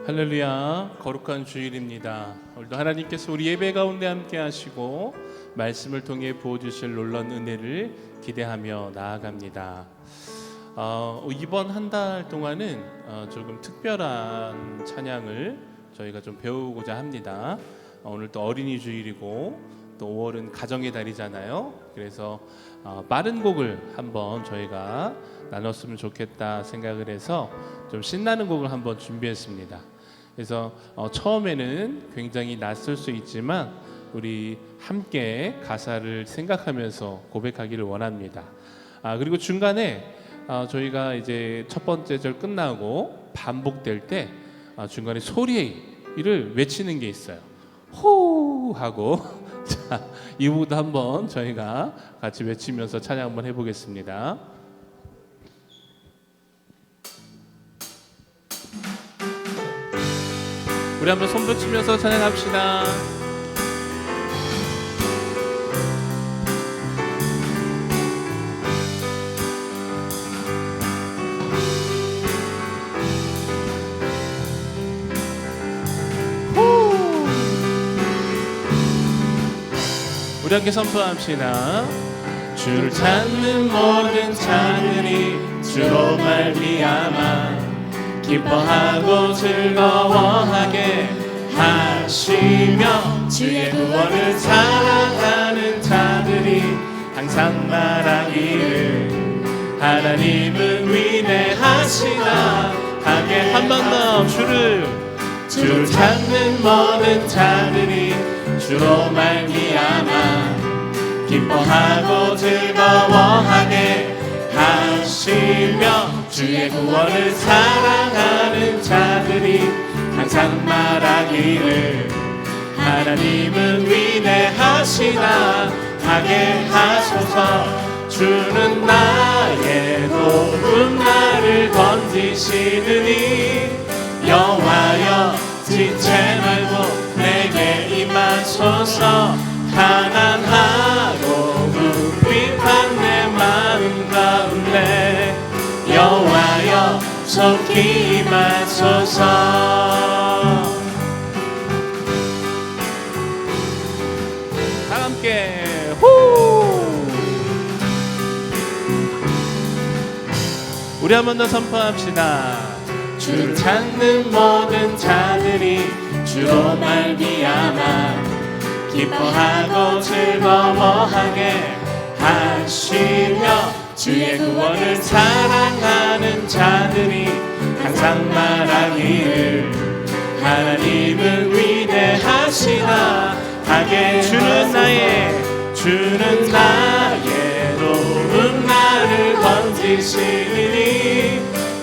할렐루야, 거룩한 주일입니다. 오늘도 하나님께서 우리 예배 가운데 함께 하시고 말씀을 통해 부어주실 놀라운 은혜를 기대하며 나아갑니다. 이번 한 달 동안은 조금 특별한 찬양을 저희가 좀 배우고자 합니다. 오늘 또 어린이 주일이고 또 5월은 가정의 달이잖아요. 그래서 빠른 곡을 한번 저희가 나눴으면 좋겠다 생각을 해서 좀 신나는 곡을 한번 준비했습니다. 그래서 처음에는 굉장히 낯설 수 있지만 우리 함께 가사를 생각하면서 고백하기를 원합니다. 그리고 중간에 저희가 이제 첫 번째 절 끝나고 반복될 때 중간에 소리를 외치는 게 있어요. 호 하고 자, 이 부분도 한번 저희가 같이 외치면서 찬양 한번 해보겠습니다. 우리 한번 손 붙이면서 찬양합시다. 우리 함께 선포합시다. 주를 찾는 모든 자들이 주로 말미암아 기뻐하고 즐거워하게 하시며 주의 구원을 사랑하는 자들이 항상 말하기를 하나님은 위대하시다 하게. 한 번 더. 주를 찾는 모든 자들이 주로 말미암아 기뻐하고 즐거워하게 하시며 주의 구원을 사랑하는 자들이 항상 말하기를 하나님은 위대하시다 하게 하소서. 주는 나의 도움 나를 건지시느니 여호와여 지체 말고 내게 임하소서. 가난하고 궁핍한 내 마음 가운데 여호와여 속히 임하소서. 다 함께 후! 우리 한 번 더 선포합시다. 주를 찾는 모든 자들이 주로 말미암아 기뻐하고 즐거워하게 하시며 주의 구원을 사랑하는 자들이 항상 말하기를 하나님은 위대하시다 하게. 주는 나의 도움 나를 건지시니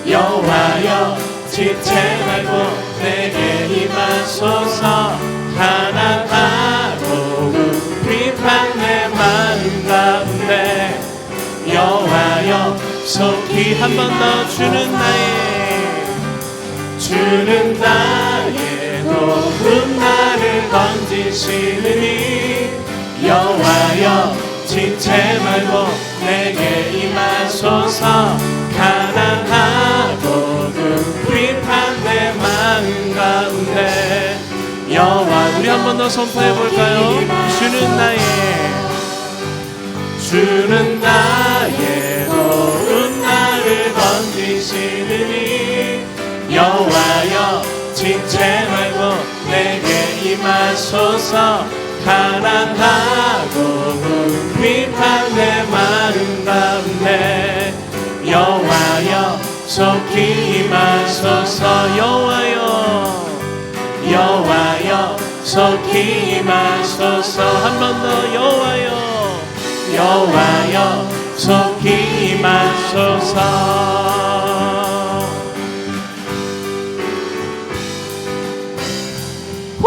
여호와여 지체 말고 내게 임하소서. 가난하고 궁핍한 내 마음 가운데 여호와여 속히. 한 번 더. 주는 나의 도움 나를 건지시느니 여호와여 지체 말고 내게 임하소서. 가난하고 궁핍한 내 마음 가운데 여호와. 우리 한 번 더 선포해 볼까요? 주는 나의 도움 나를 건지시느니 여호와여 지체 말고 내게 임하소서. 가난하고 궁핍한 내 마음 가운데 여호와여 속히 임하소서. 여호와여 속히 임하소서. 한 번 더. 여호와여 속히 임하소서. 후!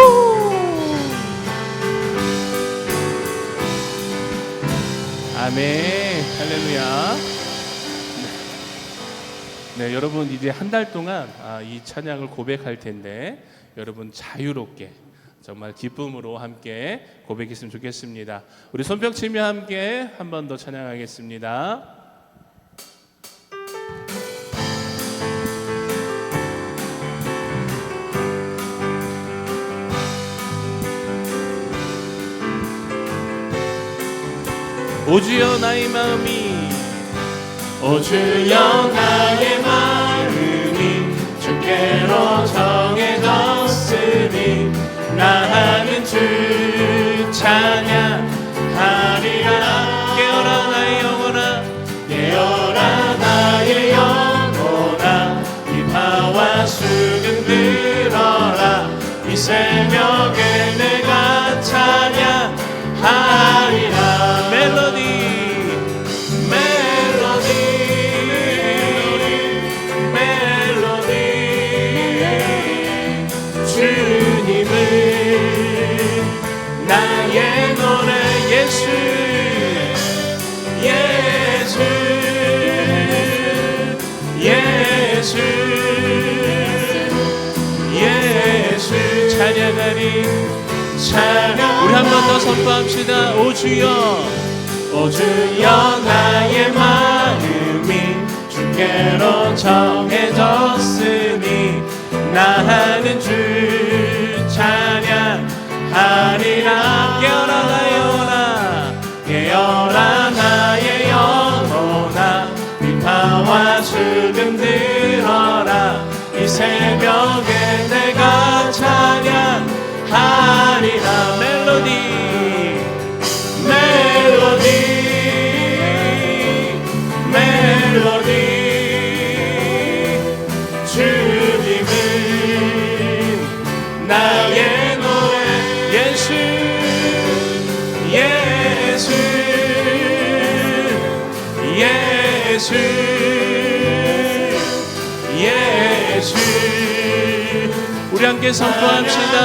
아멘. 할렐루야. 네, 여러분 이제 한 달 동안 이 찬양을 고백할 텐데 여러분 자유롭게 정말 기쁨으로 함께 고백했으면 좋겠습니다. 우리 손뼉 치며 함께 한 번 더 찬양하겠습니다. 오 주여 나의 마음이 오 주여 나의 마음이 주께로 정해졌으니 나는 주 찬양하리라. 깨어라 나의 영혼아, 깨어라 나의 영혼아, 비파와 수금 들어라. 이 새벽에 내가 찬양하리라. 멜로디 주님은 나의 노래. 예수 예수 예수 예수 찬양하리. 찬양. 우리 한 번 더 선포합시다. 오 주여, 오 주여 나의 마음이 주께로 정해졌으니 나는 주 찬양하리라. 깨어라 나의 영혼아, 깨어라 나의 영혼아, 비파와 수금 들어라. 이 새벽에 내가 찬양하리라. 멜로디 멜로디 멜로디. 주님은 나의 노래. 예수 예수 예수 예수. 우리 함께 선포합시다.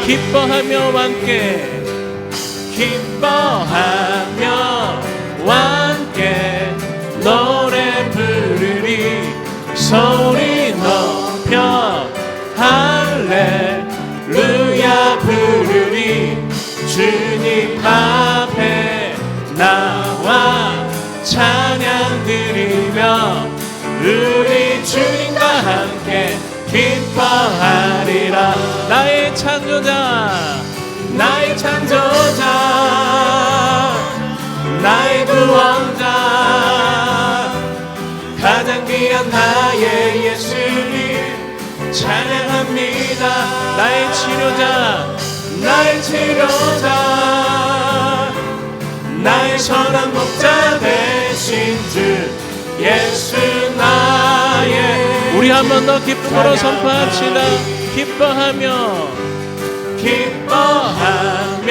기뻐하며 함께, 기뻐하며 함께 노래 부르리. 소리 높여 할렐루야 부르리. 주님 앞에 나와 찬양 드리며 우리 주님과 함께 기뻐하리라. 나의 창조자, 나의 창조자, 나의 구원자, 가장 귀한 나의 예수님 찬양합니다. 나의 치료자, 나의 치료자, 나의 선한 목자 되신 주 예수 나의. 우리 한 번 더 기쁨으로 선포합시다. 기뻐하며 기뻐하며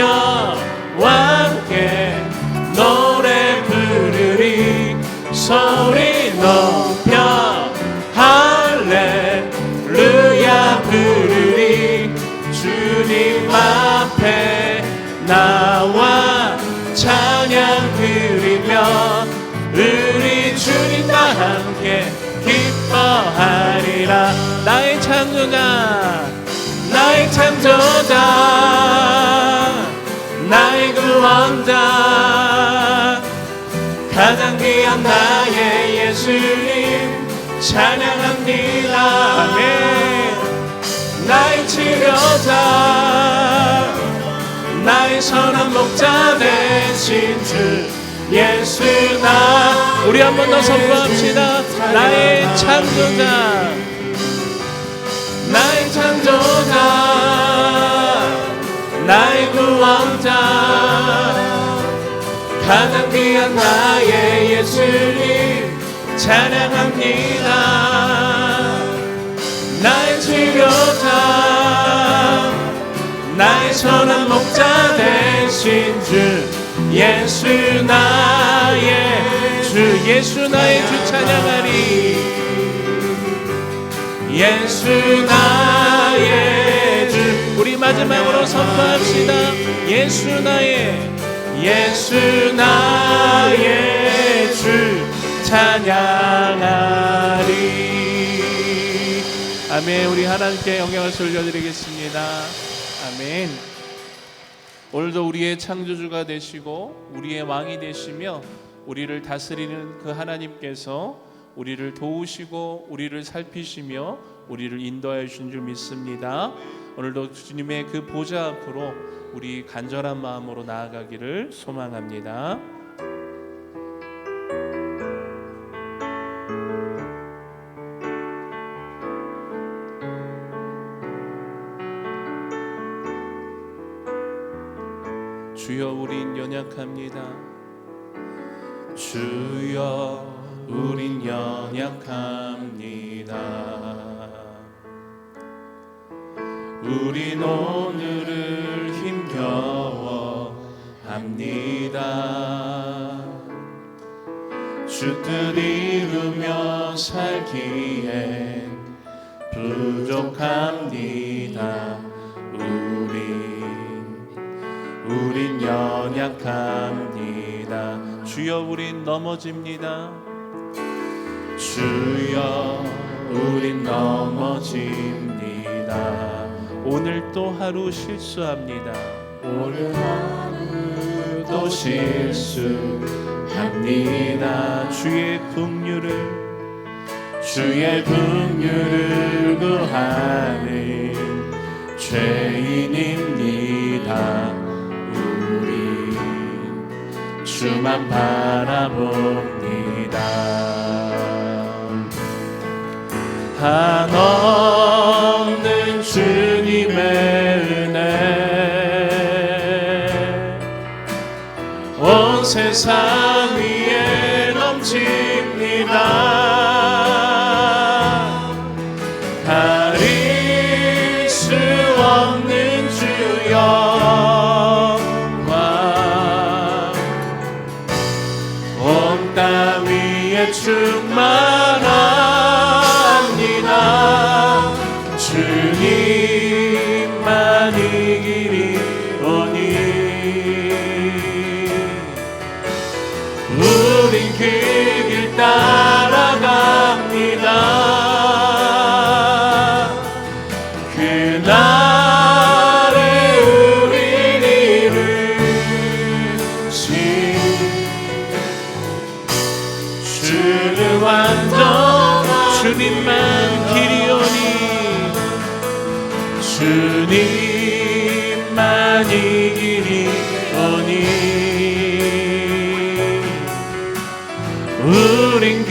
함께 노래 부르리. 소리 높여 할렐루야 부르리. 주님 앞에 나와 찬양 드리며 우리 주님과 함께 기뻐하리라. 나의 창조자, 나의 창조자, 나의 구원자, 가장 귀한 나의 예수님 찬양합니다. 아멘. 나의 치료자, 나의 선한 목자 되신 주 예수 나. 우리 한 번 더 선포합시다. 나의 창조자, 나의 창조자, 나의 구원자, 가장 귀한 나의 예수님 찬양합니다. 나의 치료자, 나의 선한 목자 되신 주 예수 나의 주. 예수 나의 주 찬양하리. 예수 나의 주. 우리 마지막으로 선포합시다. 예수 나의 주 찬양하리. 아멘. 우리 하나님께 영광을 돌려드리겠습니다. 아멘. 오늘도 우리의 창조주가 되시고 우리의 왕이 되시며 우리를 다스리는 그 하나님께서 우리를 도우시고 우리를 살피시며 우리를 인도하여 주신 줄 믿습니다. 오늘도 주님의 그 보좌 앞으로 우리 간절한 마음으로 나아가기를 소망합니다. 주여 우린 연약합니다. 주여 우린 연약합니다. 우린 오늘을 힘겨워 합니다. 주 뜻 이루며 살기엔 부족합니다. 우린 연약합니다. 주여 우린 넘어집니다. 주여 우린 넘어집니다. 오늘 또 하루 실수합니다. 오늘 하루도 실수합니다. 주의 긍휼을 구하는 죄인입니다. 우리 주만 바라봅니다. 한없는 주님의 은혜 온 세상 위에 넘칩니다. 가릴 수 없는 주 영광 온 땅 위에 충만합니다. 주님만 이기리오니 우린 그 길 따라갑니다. 그날에 우린 이루신 주는 완전한 주님만 길이오니 주님만 이기리오니 우린 그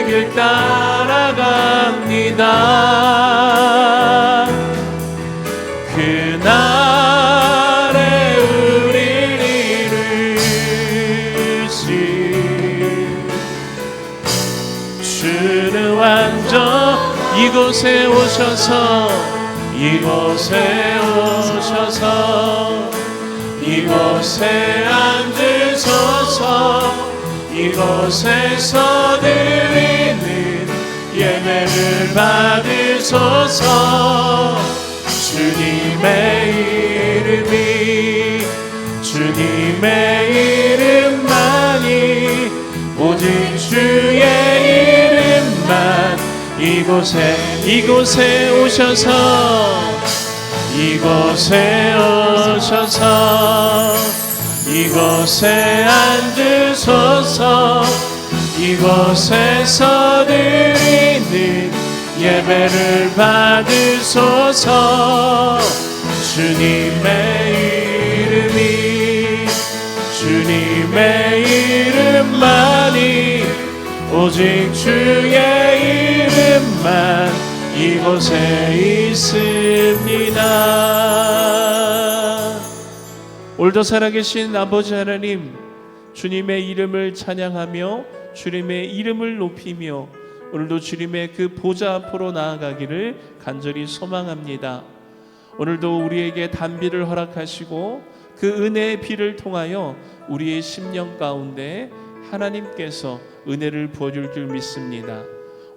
길 따라갑니다. 그날에 우릴 이루신 주는 완전 이곳에 오셔서 이곳에 앉으소서. 이곳에서 드리는 예배를 받으소서. 주님의 이름만이 오직 주의 이름만 이곳에 오셔서 이곳에 앉으소서. 이곳에서 드리는 예배를 받으소서. 주님의 이름만이 오직 주의 이름만 이곳에 있습니다. 오늘도 살아계신 아버지 하나님, 주님의 이름을 찬양하며 주님의 이름을 높이며 오늘도 주님의 그 보좌 앞으로 나아가기를 간절히 소망합니다. 오늘도 우리에게 단비를 허락하시고 그 은혜의 비를 통하여 우리의 심령 가운데 하나님께서 은혜를 부어줄 줄 믿습니다.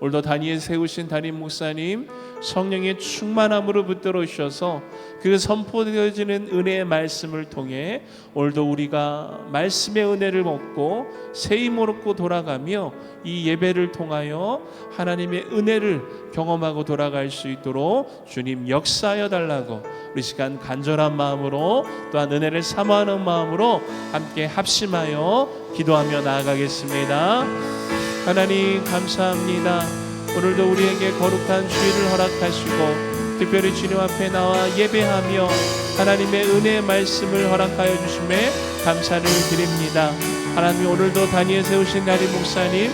오늘도 다니엘 세우신 담임 목사님 성령의 충만함으로 붙들어 주셔서 그 선포되어지는 은혜의 말씀을 통해 오늘도 우리가 말씀의 은혜를 먹고 새 힘을 얻고 돌아가며 이 예배를 통하여 하나님의 은혜를 경험하고 돌아갈 수 있도록 주님 역사하여 달라고 우리 시간 간절한 마음으로 또한 은혜를 사모하는 마음으로 함께 합심하여 기도하며 나아가겠습니다. 하나님 감사합니다. 오늘도 우리에게 거룩한 주일을 허락하시고 특별히 주님 앞에 나와 예배하며 하나님의 은혜의 말씀을 허락하여 주심에 감사를 드립니다. 하나님 오늘도 다니엘 세우신 담임 목사님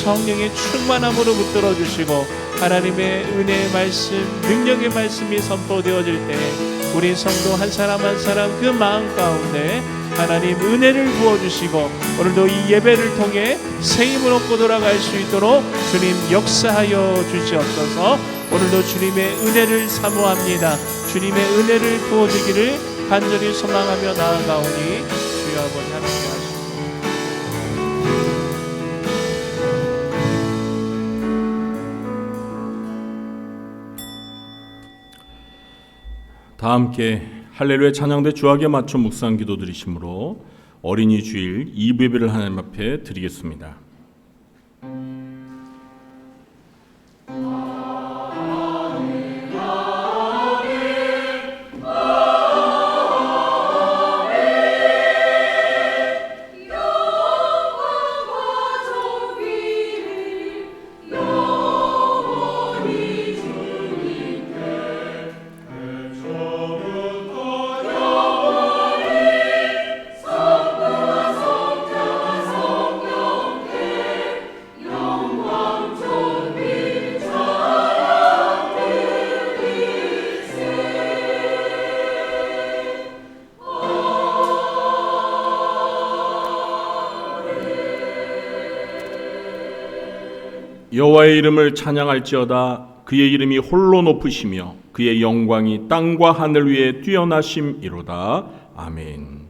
성령의 충만함으로 붙들어 주시고 하나님의 은혜의 말씀, 능력의 말씀이 선포되어질 때 우리 성도 한 사람 한 사람 그 마음 가운데 하나님 은혜를 부어주시고 오늘도 이 예배를 통해 새 힘을 얻고 돌아갈 수 있도록 주님 역사하여 주시옵소서. 오늘도 주님의 은혜를 사모합니다. 주님의 은혜를 부어주기를 간절히 소망하며 나아가오니 주여 아버지 하나님 하시옵소서. 다 함께 할렐루야 찬양대 주악에 맞춰 묵상 기도 드리심으로 어린이 주일 2부 예배를 하나님 앞에 드리겠습니다. 여호와의 이름을 찬양할지어다. 그의 이름이 홀로 높으시며 그의 영광이 땅과 하늘 위에 뛰어나심이로다. 아멘.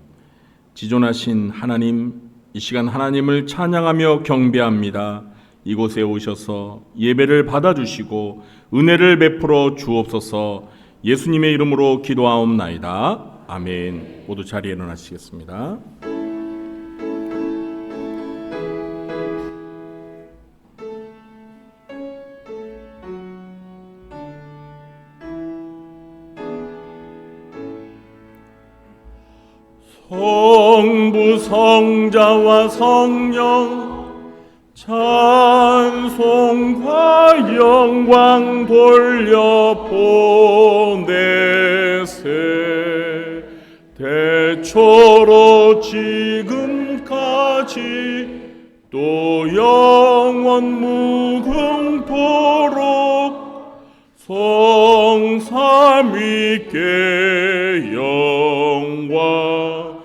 지존하신 하나님, 이 시간 하나님을 찬양하며 경배합니다. 이곳에 오셔서 예배를 받아주시고 은혜를 베풀어 주옵소서. 예수님의 이름으로 기도하옵나이다. 아멘. 모두 자리에 일어나시겠습니다. 성부 성자와 성령 찬송과 영광 돌려 보내세. 대초로 지금까지 또 영원 무궁토록 성삼위께 영광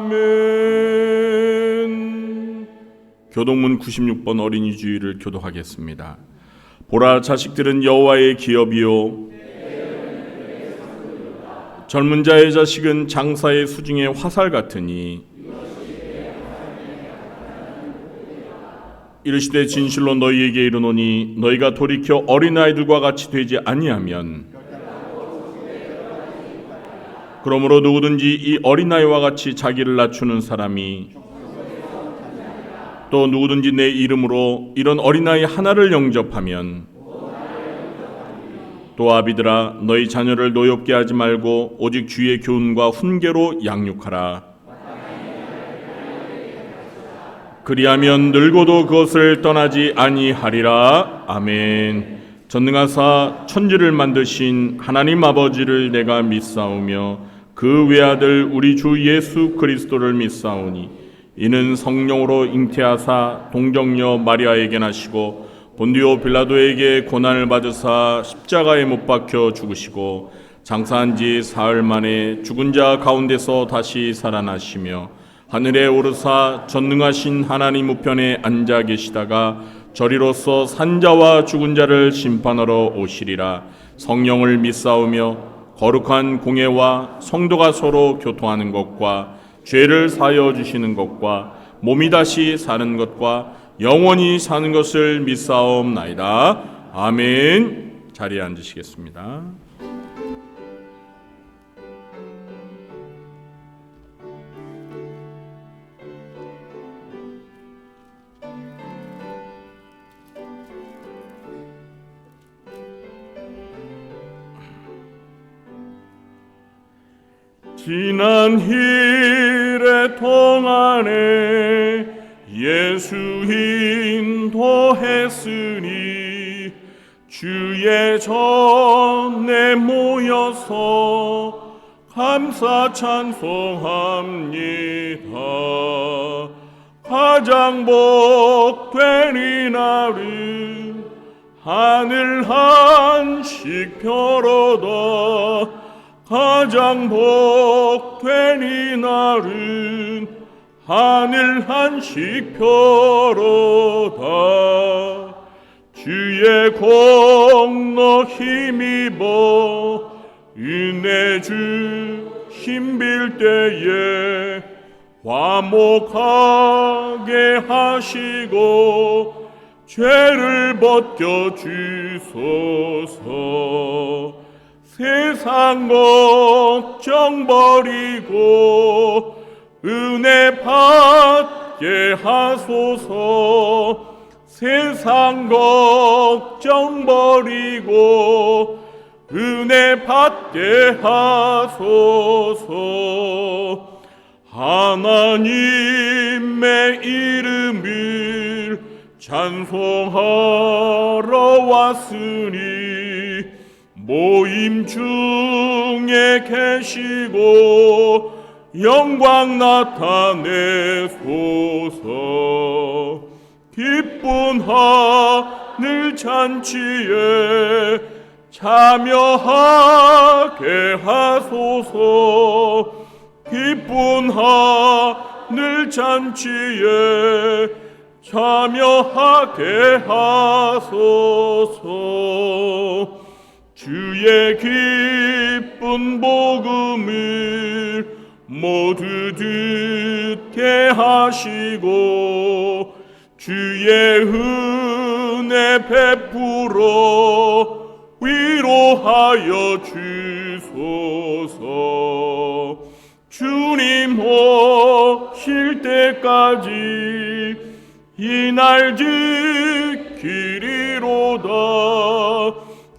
아멘. 교동문 96번 어린이 주일을 교독하겠습니다. 보라, 자식들은 여호와의 기업이요 젊은 자의 자식은 장사의 수중의 화살 같으니 이르시되 진실로 너희에게 이르노니 너희가 돌이켜 어린아이들과 같이 되지 아니하면 그러므로 누구든지 이 어린아이와 같이 자기를 낮추는 사람이 또 누구든지 내 이름으로 이런 어린아이 하나를 영접하면 또 아비들아 너희 자녀를 노엽게 하지 말고 오직 주의 교훈과 훈계로 양육하라. 그리하면 늙어도 그것을 떠나지 아니하리라. 아멘. 전능하사 천지를 만드신 하나님 아버지를 내가 믿사오며 그 외아들 우리 주 예수 그리스도를 믿사오니 이는 성령으로 잉태하사 동정녀 마리아에게 나시고 본디오 빌라도에게 고난을 받으사 십자가에 못 박혀 죽으시고 장사한 지 사흘 만에 죽은 자 가운데서 다시 살아나시며 하늘에 오르사 전능하신 하나님 우편에 앉아 계시다가 저리로서 산자와 죽은 자를 심판하러 오시리라. 성령을 믿사오며 거룩한 공예와 성도가 서로 교통하는 것과 죄를 사하여 주시는 것과 몸이 다시 사는 것과 영원히 사는 것을 믿사옵나이다. 아멘. 자리에 앉으시겠습니다. 지난 일의 동안에 예수 인도했으니 주의 전에 모여서 감사 찬송합니다. 가장 복된 이날은 하늘 한식 펴로다 가장 복된 이날은 하늘 한식 펴로다 주의 공로 힘입어 은혜 주심 빌 때에 화목하게 하시고 죄를 벗겨 주소서 세상 걱정 버리고 은혜 받게 하소서 세상 걱정 버리고 은혜 받게 하소서 하나님의 이름을 찬송하러 왔으니 모임 중에 계시고 영광 나타내소서 기쁜 하늘 잔치에 참여하게 하소서 기쁜 하늘 잔치에 참여하게 하소서 주의 기쁜 복음을 모두 듣게 하시고 주의 은혜 베풀어 위로하여 주소서 주님 오실 때까지 이날 지키리로다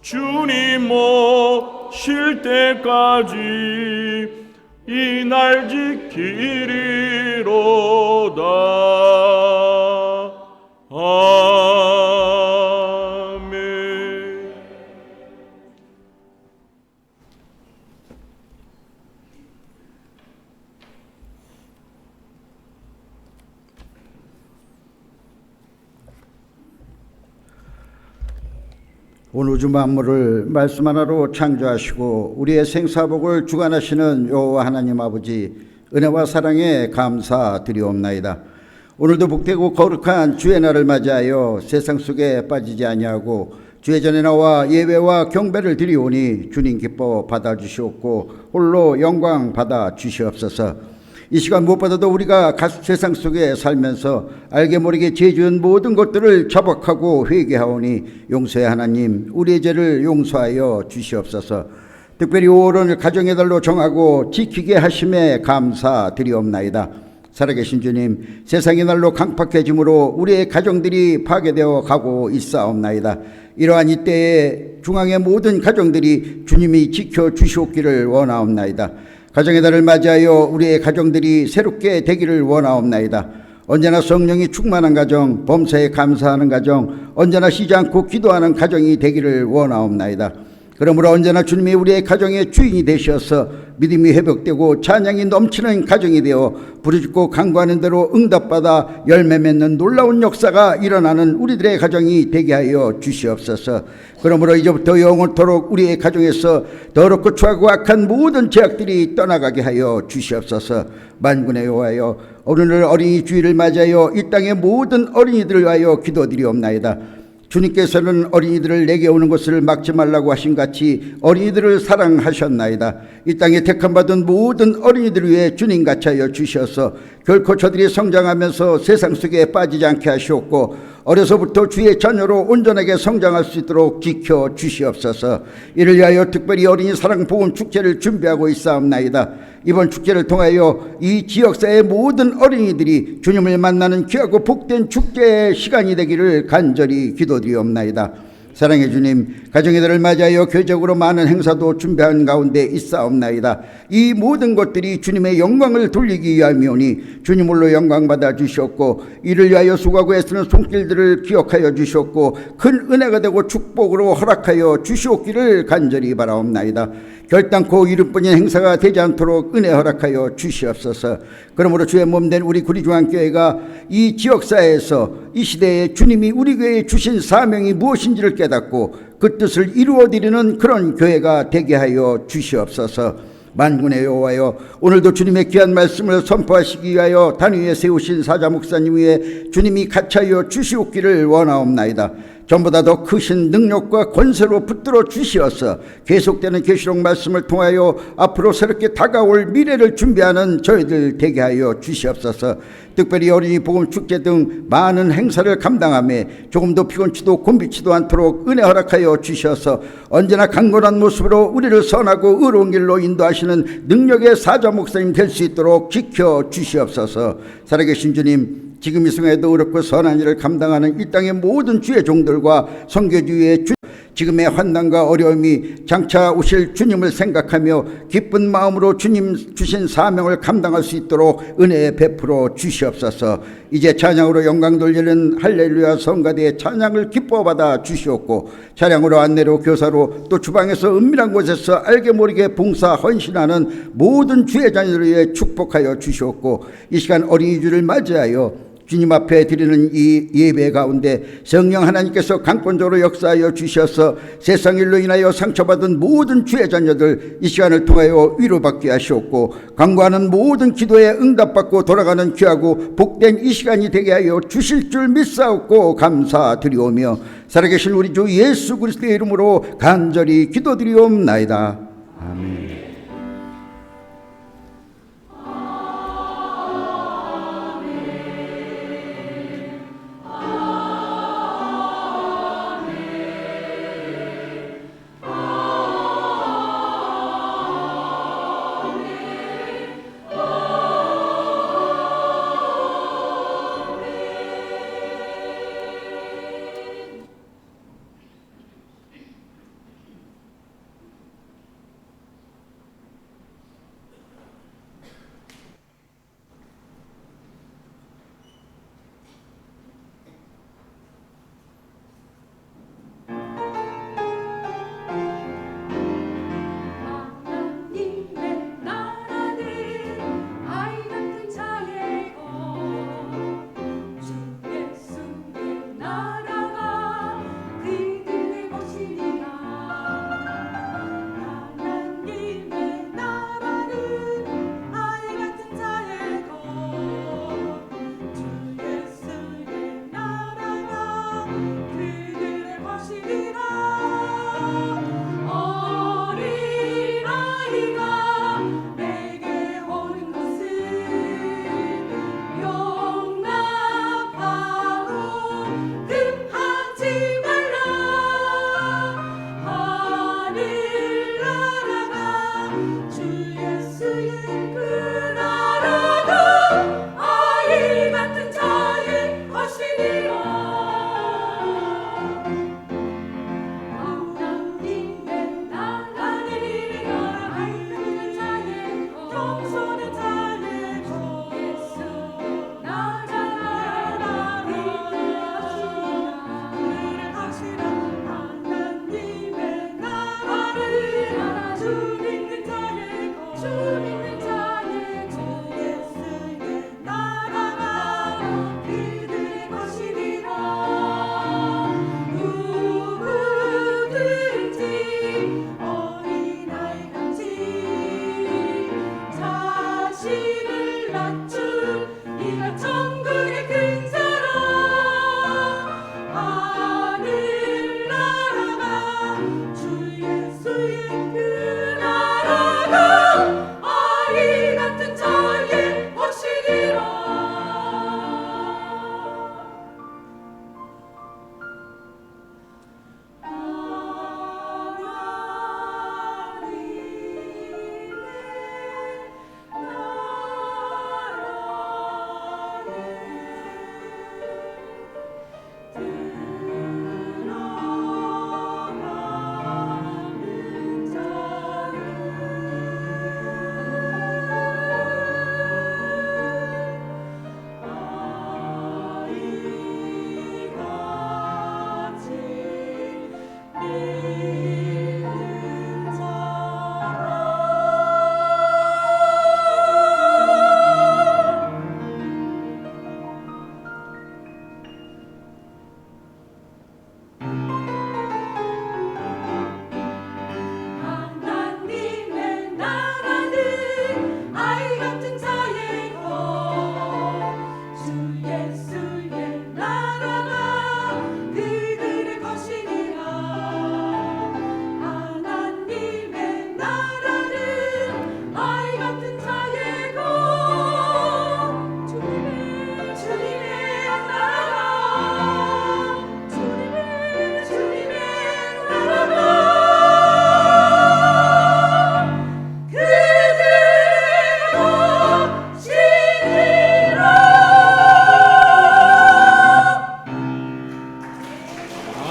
주님 오실 때까지 이날 지키리로다 아멘. 온 우주 만물을 말씀 하나로 창조하시고 우리의 생사복을 주관하시는 여호와 하나님 아버지 은혜와 사랑에 감사드리옵나이다. 오늘도 복되고 거룩한 주의 날을 맞이하여 세상 속에 빠지지 아니하고 주의 전에 나와 예배와 경배를 드리오니 주님 기뻐 받아주시옵고 홀로 영광 받아주시옵소서. 이 시간 무엇보다도 우리가 세상 속에 살면서 알게 모르게 죄지은 모든 것들을 자복하고 회개하오니 용서의 하나님 우리의 죄를 용서하여 주시옵소서. 특별히 5월을 가정의 달로 정하고 지키게 하심에 감사드리옵나이다. 살아계신 주님, 세상의 날로 강팍해짐으로 우리의 가정들이 파괴되어 가고 있사옵나이다. 이러한 이때에 중앙의 모든 가정들이 주님이 지켜주시옵기를 원하옵나이다. 가정의 달을 맞이하여 우리의 가정들이 새롭게 되기를 원하옵나이다. 언제나 성령이 충만한 가정, 범사에 감사하는 가정, 언제나 쉬지 않고 기도하는 가정이 되기를 원하옵나이다. 그러므로 언제나 주님이 우리의 가정의 주인이 되셔서 믿음이 회복되고 찬양이 넘치는 가정이 되어 부르짖고 간구하는 대로 응답받아 열매 맺는 놀라운 역사가 일어나는 우리들의 가정이 되게 하여 주시옵소서. 그러므로 이제부터 영원토록 우리의 가정에서 더럽고 추하고 악한 모든 죄악들이 떠나가게 하여 주시옵소서. 만군의 여호와여, 오늘 어린이 주일을 맞이하여 이 땅의 모든 어린이들을 위하여 기도드리옵나이다. 주님께서는 어린이들을 내게 오는 것을 막지 말라고 하신 같이 어린이들을 사랑하셨나이다. 이 땅에 택함받은 모든 어린이들을 위해 주님같이 하여 주셔서 결코 저들이 성장하면서 세상 속에 빠지지 않게 하시옵고 어려서부터 주의 자녀로 온전하게 성장할 수 있도록 지켜주시옵소서. 이를 위하여 특별히 어린이 사랑 보훈 축제를 준비하고 있사옵나이다. 이번 축제를 통하여 이 지역사의 모든 어린이들이 주님을 만나는 귀하고 복된 축제의 시간이 되기를 간절히 기도드리옵나이다. 사랑의 주님, 가정의 달을 맞이하여 교회적으로 많은 행사도 준비한 가운데 있사옵나이다. 이 모든 것들이 주님의 영광을 돌리기 위함이오니 주님 홀로 영광 받아 주시옵고 이를 위하여 수고하고 애쓰는 손길들을 기억하여 주시옵고 큰 은혜가 되고 축복으로 허락하여 주시옵기를 간절히 바라옵나이다. 결단코 이름뿐인 행사가 되지 않도록 은혜 허락하여 주시옵소서. 그러므로 주의 몸된 우리 구리중앙교회가 이 지역사회에서 이 시대에 주님이 우리 교회에 주신 사명이 무엇인지를 깨닫고 그 뜻을 이루어드리는 그런 교회가 되게 하여 주시옵소서. 만군의 여호와여, 오늘도 주님의 귀한 말씀을 선포하시기 위하여 단위에 세우신 사자 목사님 위에 주님이 같이하여 주시옵기를 원하옵나이다. 전보다 더 크신 능력과 권세로 붙들어 주시어서 계속되는 계시록 말씀을 통하여 앞으로 새롭게 다가올 미래를 준비하는 저희들 되게 하여 주시옵소서. 특별히 어린이 복음 축제 등 많은 행사를 감당하며 조금도 피곤치도 곤비치도 않도록 은혜 허락하여 주셔서 언제나 강건한 모습으로 우리를 선하고 의로운 길로 인도하시는 능력의 사자 목사님 될 수 있도록 지켜 주시옵소서. 살아계신 주님, 지금 이 순간에도 어렵고 선한 일을 감당하는 이 땅의 모든 주의 종들과 선교주의 지금의 환난과 어려움이 장차 오실 주님을 생각하며 기쁜 마음으로 주님 주신 사명을 감당할 수 있도록 은혜 베풀어 주시옵소서. 이제 찬양으로 영광 돌리는 할렐루야 성가대의 찬양을 기뻐 받아 주시옵고, 차량으로 안내로 교사로 또 주방에서 은밀한 곳에서 알게 모르게 봉사 헌신하는 모든 주의 자녀들을 위해 축복하여 주시옵고, 이 시간 어린이주를 맞이하여 주님 앞에 드리는 이 예배 가운데 성령 하나님께서 강권적으로 역사하여 주셔서 세상 일로 인하여 상처받은 모든 주의 자녀들 이 시간을 통하여 위로받게 하시옵고, 간구하는 모든 기도에 응답받고 돌아가는 귀하고 복된 이 시간이 되게 하여 주실 줄 믿사옵고 감사드리오며, 살아계신 우리 주 예수 그리스도의 이름으로 간절히 기도드리옵나이다. 아멘.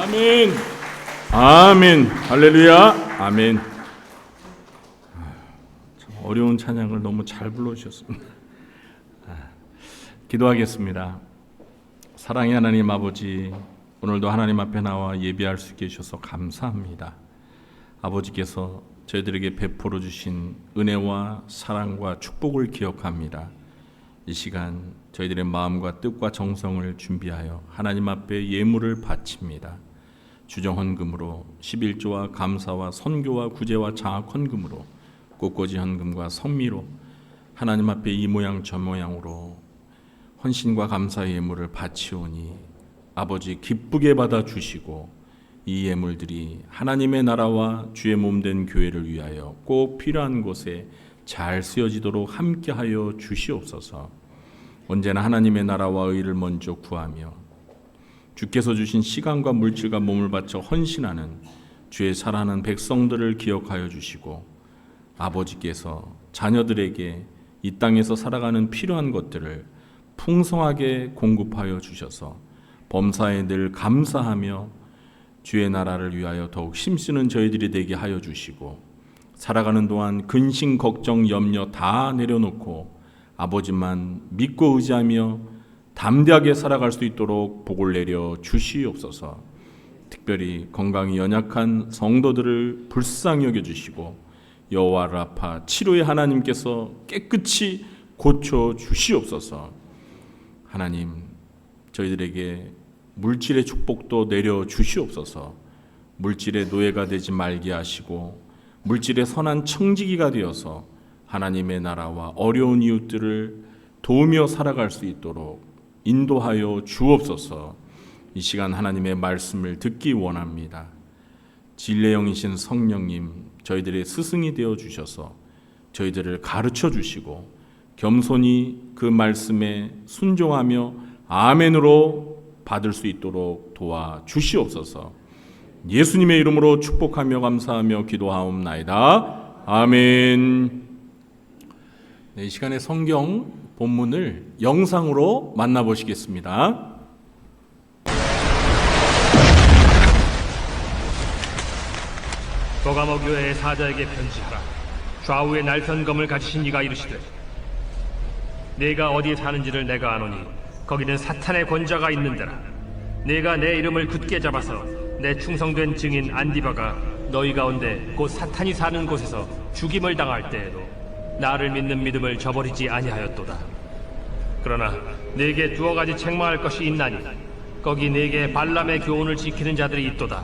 아멘. 아멘. 할렐루야. 아멘. 참 어려운 찬양을 너무 잘 불러주셨습니다. 기도하겠습니다. 사랑의 하나님 아버지, 오늘도 하나님 앞에 나와 예배할 수 있게 해주셔서 감사합니다. 아버지께서 저희들에게 베풀어 주신 은혜와 사랑과 축복을 기억합니다. 이 시간 저희들의 마음과 뜻과 정성을 준비하여 하나님 앞에 예물을 바칩니다. 주정헌금으로 11조와 감사와 선교와 구제와 장학 헌금으로 꽃꽂이 헌금과 성미로 하나님 앞에 이 모양 저 모양으로 헌신과 감사의 예물을 바치오니 아버지 기쁘게 받아 주시고 이 예물들이 하나님의 나라와 주의 몸된 교회를 위하여 꼭 필요한 곳에 잘 쓰여지도록 함께하여 주시옵소서. 언제나 하나님의 나라와 의를 먼저 구하며 주께서 주신 시간과 물질과 몸을 바쳐 헌신하는 주의 사랑하는 백성들을 기억하여 주시고 아버지께서 자녀들에게 이 땅에서 살아가는 필요한 것들을 풍성하게 공급하여 주셔서 범사에 늘 감사하며 주의 나라를 위하여 더욱 힘쓰는 저희들이 되게 하여 주시고 살아가는 동안 근심, 걱정, 염려 다 내려놓고 아버지만 믿고 의지하며 담대하게 살아갈 수 있도록 복을 내려 주시옵소서. 특별히 건강이 연약한 성도들을 불쌍히 여겨주시고 여호와 라파 치료의 하나님께서 깨끗이 고쳐 주시옵소서. 하나님, 저희들에게 물질의 축복도 내려 주시옵소서. 물질의 노예가 되지 말게 하시고 물질의 선한 청지기가 되어서 하나님의 나라와 어려운 이웃들을 도우며 살아갈 수 있도록 인도하여 주옵소서. 이 시간 하나님의 말씀을 듣기 원합니다. 진리의 영이신 성령님, 저희들의 스승이 되어 주셔서 저희들을 가르쳐 주시고 겸손히 그 말씀에 순종하며 아멘으로 받을 수 있도록 도와 주시옵소서. 예수님의 이름으로 축복하며 감사하며 기도하옵나이다. 아멘. 네, 이 시간에 성경 본문을 영상으로 만나보시겠습니다. 버가모 교회의 사자에게 편지하라. 좌우에 날편검을 가지신 이가 이르시되 네가 어디에 사는지를 내가 아노니 거기는 사탄의 권자가 있는 데라. 네가 내 이름을 굳게 잡아서 내 충성된 증인 안디바가 너희 가운데 곧 사탄이 사는 곳에서 죽임을 당할 때에도 나를 믿는 믿음을 저버리지 아니하였도다. 그러나 네게 두어 가지 책망할 것이 있나니 거기 네게 발람의 교훈을 지키는 자들이 있도다.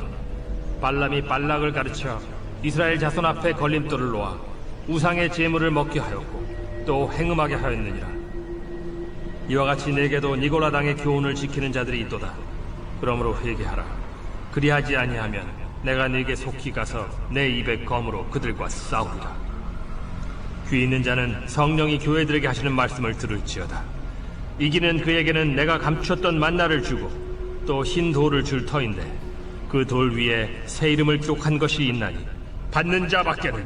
발람이 발락을 가르쳐 이스라엘 자손 앞에 걸림돌을 놓아 우상의 제물을 먹게 하였고 또 행음하게 하였느니라. 이와 같이 네게도 니고라 당의 교훈을 지키는 자들이 있도다. 그러므로 회개하라. 그리하지 아니하면 내가 네게 속히 가서 내 입의 검으로 그들과 싸우리라. 귀 있는 자는 성령이 교회들에게 하시는 말씀을 들을지어다. 이기는 그에게는 내가 감추었던 만나를 주고 또 흰 돌을 줄 터인데 그 돌 위에 새 이름을 기록한 것이 있나니 받는 자밖에는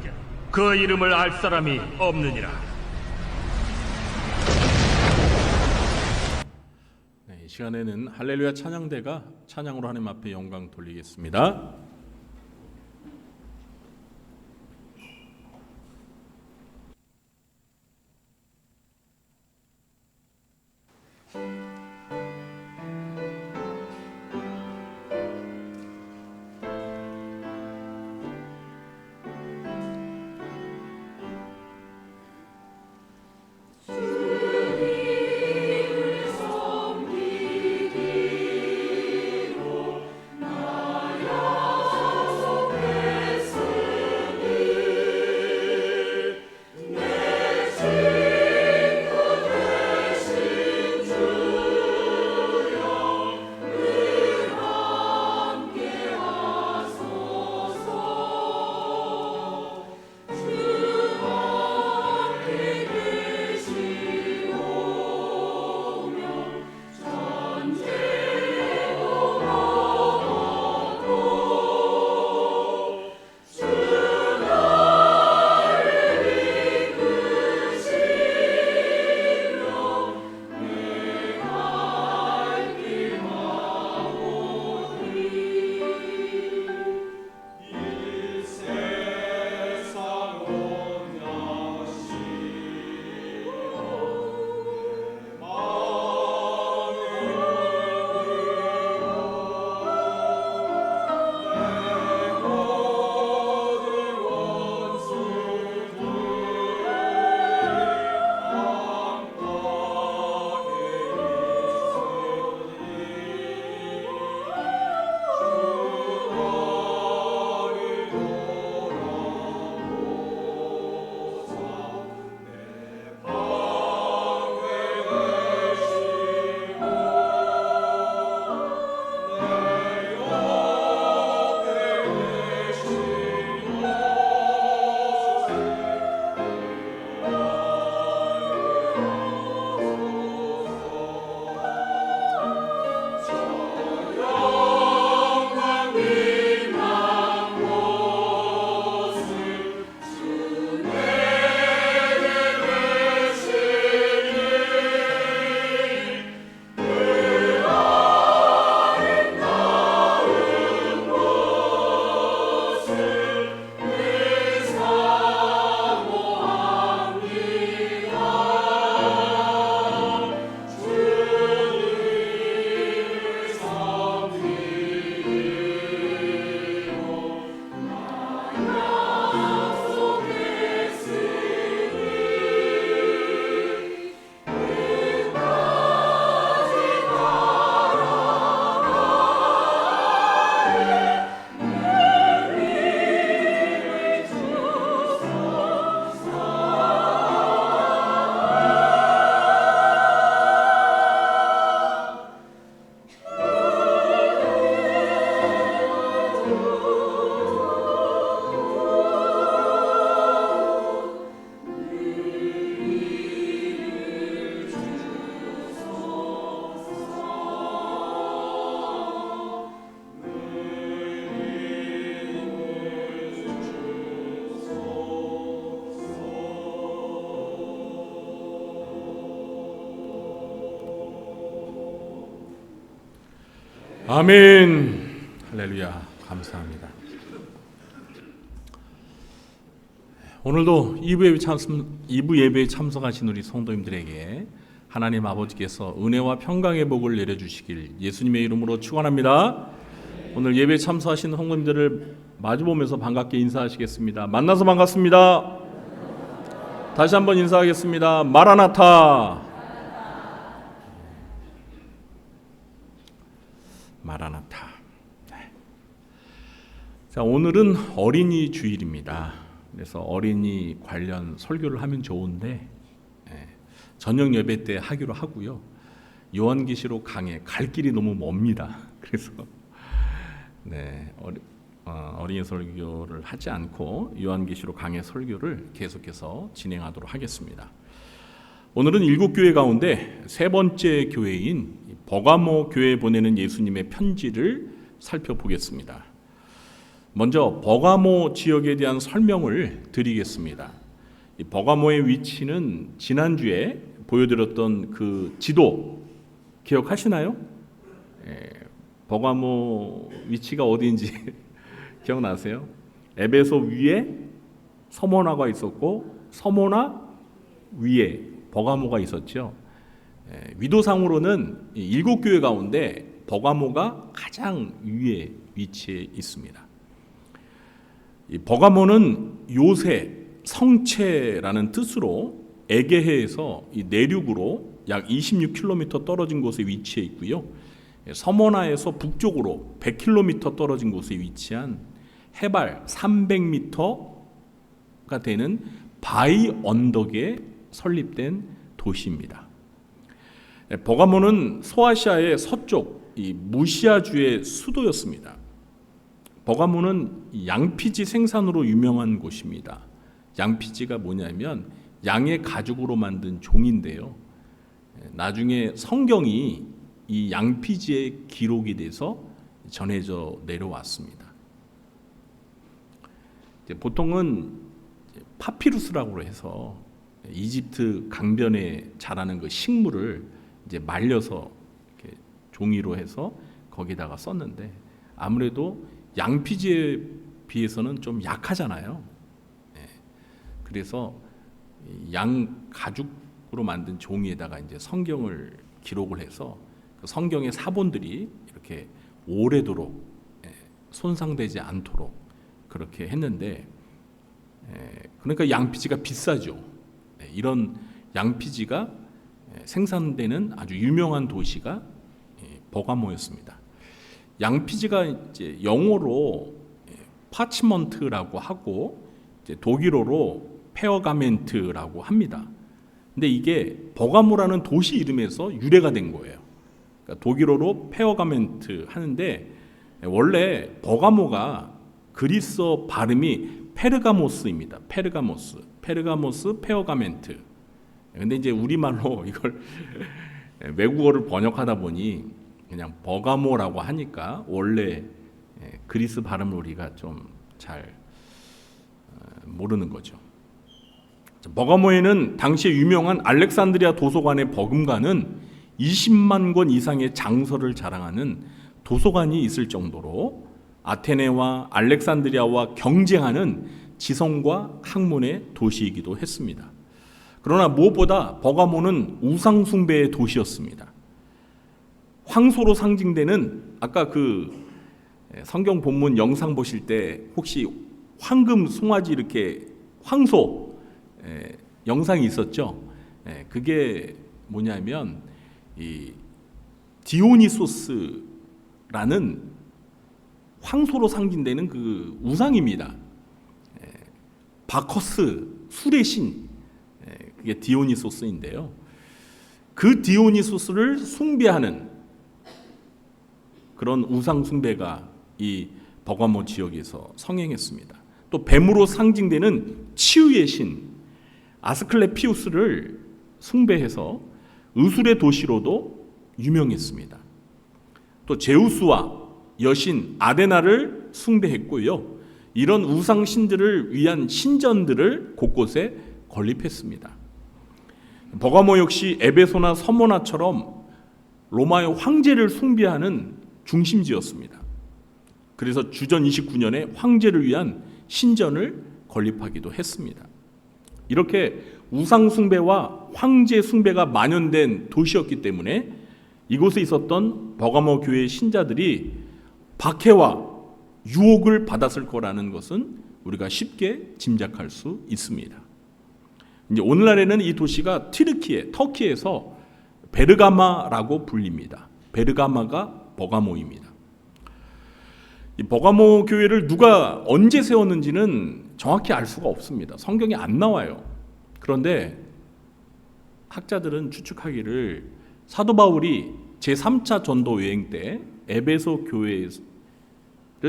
그 이름을 알 사람이 없느니라. 네, 이 시간에는 할렐루야 찬양대가 찬양으로 하나님 앞에 영광 돌리겠습니다. 아멘. 할렐루야. 감사합니다. 오늘도 2부 예배에 참석하신 우리 성도님들에게 하나님 아버지께서 은혜와 평강의 복을 내려주시길 예수님의 이름으로 축원합니다. 오늘 예배에 참석하신 성도님들을 마주보면서 반갑게 인사하시겠습니다. 만나서 반갑습니다. 다시 한번 인사하겠습니다. 마라나타. 마라나타. 네. 자, 오늘은 어린이 주일입니다. 그래서 어린이 관련 설교를 하면 좋은데 저녁 예배 때 하기로 하고요. 요한계시록 강해 갈 길이 너무 멉니다. 그래서 어린이 설교를 하지 않고 요한계시록 강해 설교를 계속해서 진행하도록 하겠습니다. 오늘은 7교회 가운데 세 번째 교회인 버가모 교회에 보내는 예수님의 편지를 살펴보겠습니다. 먼저 버가모 지역에 대한 설명을 드리겠습니다. 이 버가모의 위치는 지난주에 보여드렸던 그 지도 기억하시나요? 버가모 위치가 어디인지 기억나세요? 에베소 위에 서모나가 있었고 서모나 위에 버가모가 있었죠. 위도상으로는 7교회 가운데 버가모가 가장 위에 위치해 있습니다. 이 버가모는 요새 성체라는 뜻으로 에게해에서 이 내륙으로 약 26km 떨어진 곳에 위치해 있고요. 서모나에서 북쪽으로 100km 떨어진 곳에 위치한 해발 300m가 되는 바위 언덕에 설립된 도시입니다. 버가모는 소아시아의 서쪽 이 무시아주의 수도였습니다. 버가모는 양피지 생산으로 유명한 곳입니다. 양피지가 뭐냐면 양의 가죽으로 만든 종인데요. 나중에 성경이 이 양피지에 기록이 돼서 전해져 내려왔습니다. 보통은 파피루스라고 해서 이집트 강변에 자라는 그 식물을 이제 말려서 이렇게 종이로 해서 거기다가 썼는데 아무래도 양피지에 비해서는 좀 약하잖아요. 그래서 양 가죽으로 만든 종이에다가 이제 성경을 기록을 해서 그 성경의 사본들이 이렇게 오래도록 손상되지 않도록 그렇게 했는데 그러니까 양피지가 비싸죠. 이런 양피지가 생산되는 아주 유명한 도시가 버가모였습니다. 양피지가 이제 영어로 파치먼트라고 하고 이제 독일어로 페어가멘트라고 합니다. 근데 이게 버가모라는 도시 이름에서 유래가 된 거예요. 그러니까 독일어로 페어가멘트 하는데 원래 버가모가 그리스어 발음이 페르가모스입니다. 페르가모스 페어가멘트. 근데 이제 우리말로 이걸 외국어를 번역하다 보니 그냥 버가모라고 하니까 원래 그리스 발음을 우리가 좀 잘 모르는 거죠. 버가모에는 당시에 유명한 알렉산드리아 도서관의 버금가는 20만 권 이상의 장서를 자랑하는 도서관이 있을 정도로 아테네와 알렉산드리아와 경쟁하는 지성과 학문의 도시이기도 했습니다. 그러나 무엇보다 버가모는 우상 숭배의 도시였습니다. 황소로 상징되는 아까 그 성경 본문 영상 보실 때 혹시 황금 송아지 이렇게 황소 영상이 있었죠? 그게 뭐냐면 이 디오니소스라는 황소로 상징되는 그 우상입니다. 바커스 술의 신 그게 디오니소스인데요. 그 디오니소스를 숭배하는 그런 우상 숭배가 이 버가모 지역에서 성행했습니다. 또 뱀으로 상징되는 치유의 신 아스클레피우스를 숭배해서 의술의 도시로도 유명했습니다. 또 제우스와 여신 아데나를 숭배했고요. 이런 우상 신들을 위한 신전들을 곳곳에 건립했습니다. 버가모 역시 에베소나 서모나처럼 로마의 황제를 숭배하는 중심지였습니다. 그래서 주전 29년에 황제를 위한 신전을 건립하기도 했습니다. 이렇게 우상 숭배와 황제 숭배가 만연된 도시였기 때문에 이곳에 있었던 버가모 교회의 신자들이 박해와 유혹을 받았을 거라는 것은 우리가 쉽게 짐작할 수 있습니다. 이제 오늘날에는 이 도시가 터키에서 베르가마라고 불립니다. 베르가마가 버가모입니다. 이 버가모 교회를 누가 언제 세웠는지는 정확히 알 수가 없습니다. 성경에 안 나와요. 그런데 학자들은 추측하기를 사도 바울이 제3차 전도 여행 때 에베소 교회를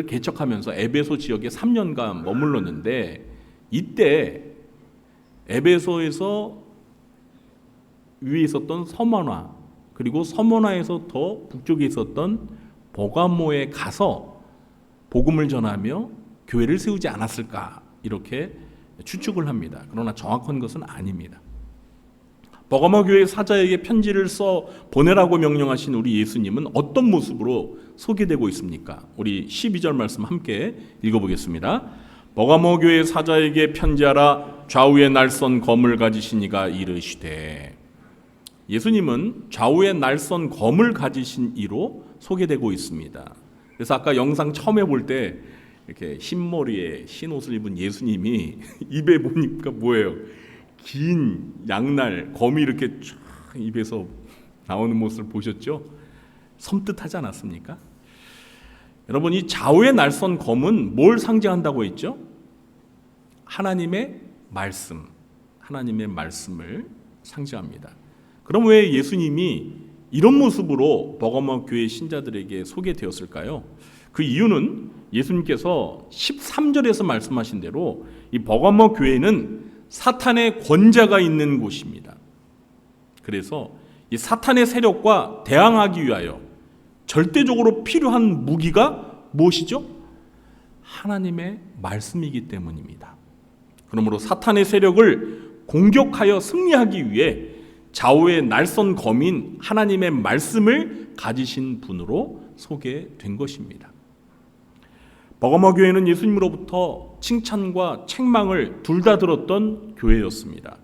개척하면서 에베소 지역에 3년간 머물렀는데, 이때 에베소에서 위에 있었던 서머나, 그리고 서머나에서 더 북쪽에 있었던 버가모에 가서 복음을 전하며 교회를 세우지 않았을까, 이렇게 추측을 합니다. 그러나 정확한 것은 아닙니다. 버가모 교회 사자에게 편지를 써 보내라고 명령하신 우리 예수님은 어떤 모습으로 소개되고 있습니까? 우리 12절 말씀 함께 읽어보겠습니다. 버가모 교회 사자에게 편지하라. 좌우에 날선 검을 가지신 이가 이르시되. 예수님은 좌우에 날선 검을 가지신 이로 소개되고 있습니다. 그래서 아까 영상 처음에 볼 때 이렇게 흰머리에 흰 옷을 입은 예수님이 입에 보니까 뭐예요? 긴 양날 검이 이렇게 쫙 입에서 나오는 모습을 보셨죠? 섬뜩하지 않았습니까? 여러분, 이 좌우에 날선 검은 뭘 상징한다고 했죠? 하나님의 말씀, 하나님의 말씀을 상징합니다. 그럼 왜 예수님이 이런 모습으로 버가모 교회 신자들에게 소개되었을까요? 그 이유는 예수님께서 13절에서 말씀하신 대로 이 버가모 교회는 사탄의 권자가 있는 곳입니다. 그래서 이 사탄의 세력과 대항하기 위하여 절대적으로 필요한 무기가 무엇이죠? 하나님의 말씀이기 때문입니다. 그러므로 사탄의 세력을 공격하여 승리하기 위해 좌우에 날선 검인 하나님의 말씀을 가지신 분으로 소개된 것입니다. 버가모 교회는 예수님으로부터 칭찬과 책망을 둘 다 들었던 교회였습니다.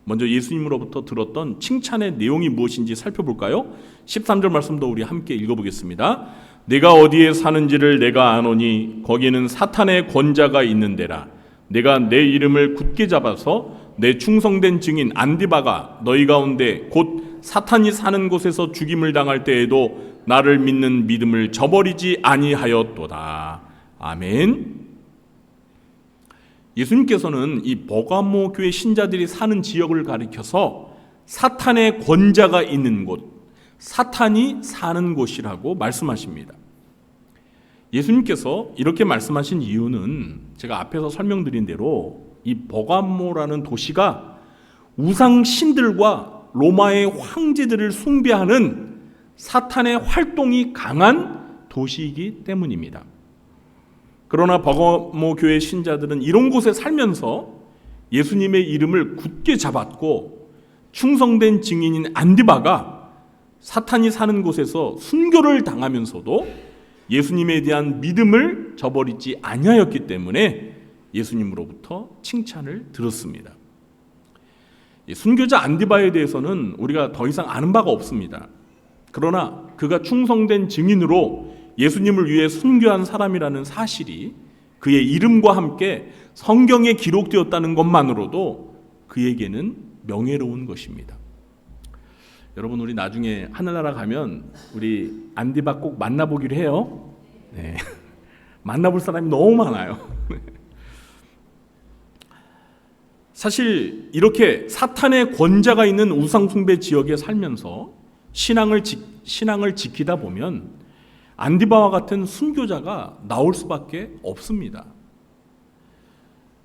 먼저 예수님으로부터 들었던 칭찬의 내용이 무엇인지 살펴볼까요? 13절 말씀도 우리 함께 읽어보겠습니다. 내가 어디에 사는지를 내가 아노니 거기는 사탄의 권자가 있는 데라. 내가 내 이름을 굳게 잡아서 내 충성된 증인 안디바가 너희 가운데 곧 사탄이 사는 곳에서 죽임을 당할 때에도 나를 믿는 믿음을 저버리지 아니하였도다. 아멘. 예수님께서는 이 버가모 교회 신자들이 사는 지역을 가리켜서 사탄의 권자가 있는 곳, 사탄이 사는 곳이라고 말씀하십니다. 예수님께서 이렇게 말씀하신 이유는 제가 앞에서 설명드린 대로 이 버가모라는 도시가 우상 신들과 로마의 황제들을 숭배하는 사탄의 활동이 강한 도시이기 때문입니다. 그러나 버가모 교회 신자들은 이런 곳에 살면서 예수님의 이름을 굳게 잡았고 충성된 증인인 안디바가 사탄이 사는 곳에서 순교를 당하면서도 예수님에 대한 믿음을 저버리지 아니하였기 때문에 예수님으로부터 칭찬을 들었습니다. 순교자 안디바에 대해서는 우리가 더 이상 아는 바가 없습니다. 그러나 그가 충성된 증인으로 예수님을 위해 순교한 사람이라는 사실이 그의 이름과 함께 성경에 기록되었다는 것만으로도 그에게는 명예로운 것입니다. 여러분, 우리 나중에 하늘나라 가면 우리 안디바 꼭 만나보기로 해요. 네. 만나볼 사람이 너무 많아요. 사실 이렇게 사탄의 권자가 있는 우상숭배 지역에 살면서 신앙을 지키다 보면 안디바와 같은 순교자가 나올 수밖에 없습니다.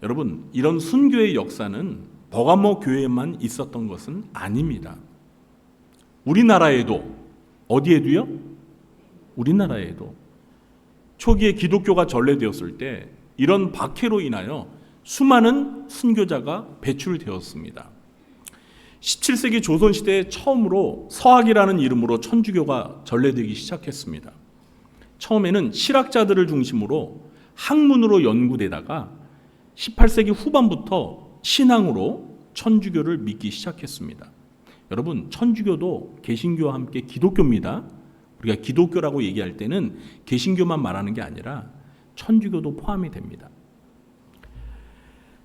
여러분, 이런 순교의 역사는 버가모 교회에만 있었던 것은 아닙니다. 우리나라에도, 어디에도요? 우리나라에도 초기에 기독교가 전래되었을 때 이런 박해로 인하여 수많은 순교자가 배출되었습니다. 17세기 조선시대에 처음으로 서학이라는 이름으로 천주교가 전래되기 시작했습니다. 처음에는 실학자들을 중심으로 학문으로 연구되다가 18세기 후반부터 신앙으로 천주교를 믿기 시작했습니다. 여러분, 천주교도 개신교와 함께 기독교입니다. 우리가 기독교라고 얘기할 때는 개신교만 말하는 게 아니라 천주교도 포함이 됩니다.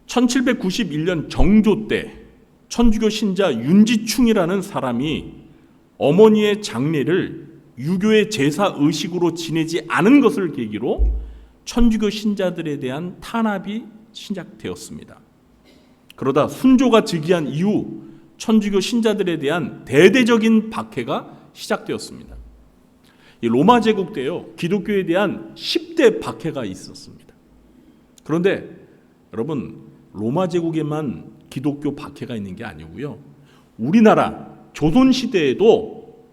1791년 정조 때 천주교 신자 윤지충이라는 사람이 어머니의 장례를 유교의 제사 의식으로 지내지 않은 것을 계기로 천주교 신자들에 대한 탄압이 시작되었습니다. 그러다 순조가 즉위한 이후 천주교 신자들에 대한 대대적인 박해가 시작되었습니다. 이 로마 제국 때요, 기독교에 대한 10대 박해가 있었습니다. 그런데 여러분, 로마 제국에만 기독교 박해가 있는 게 아니고요, 우리나라 조선 시대에도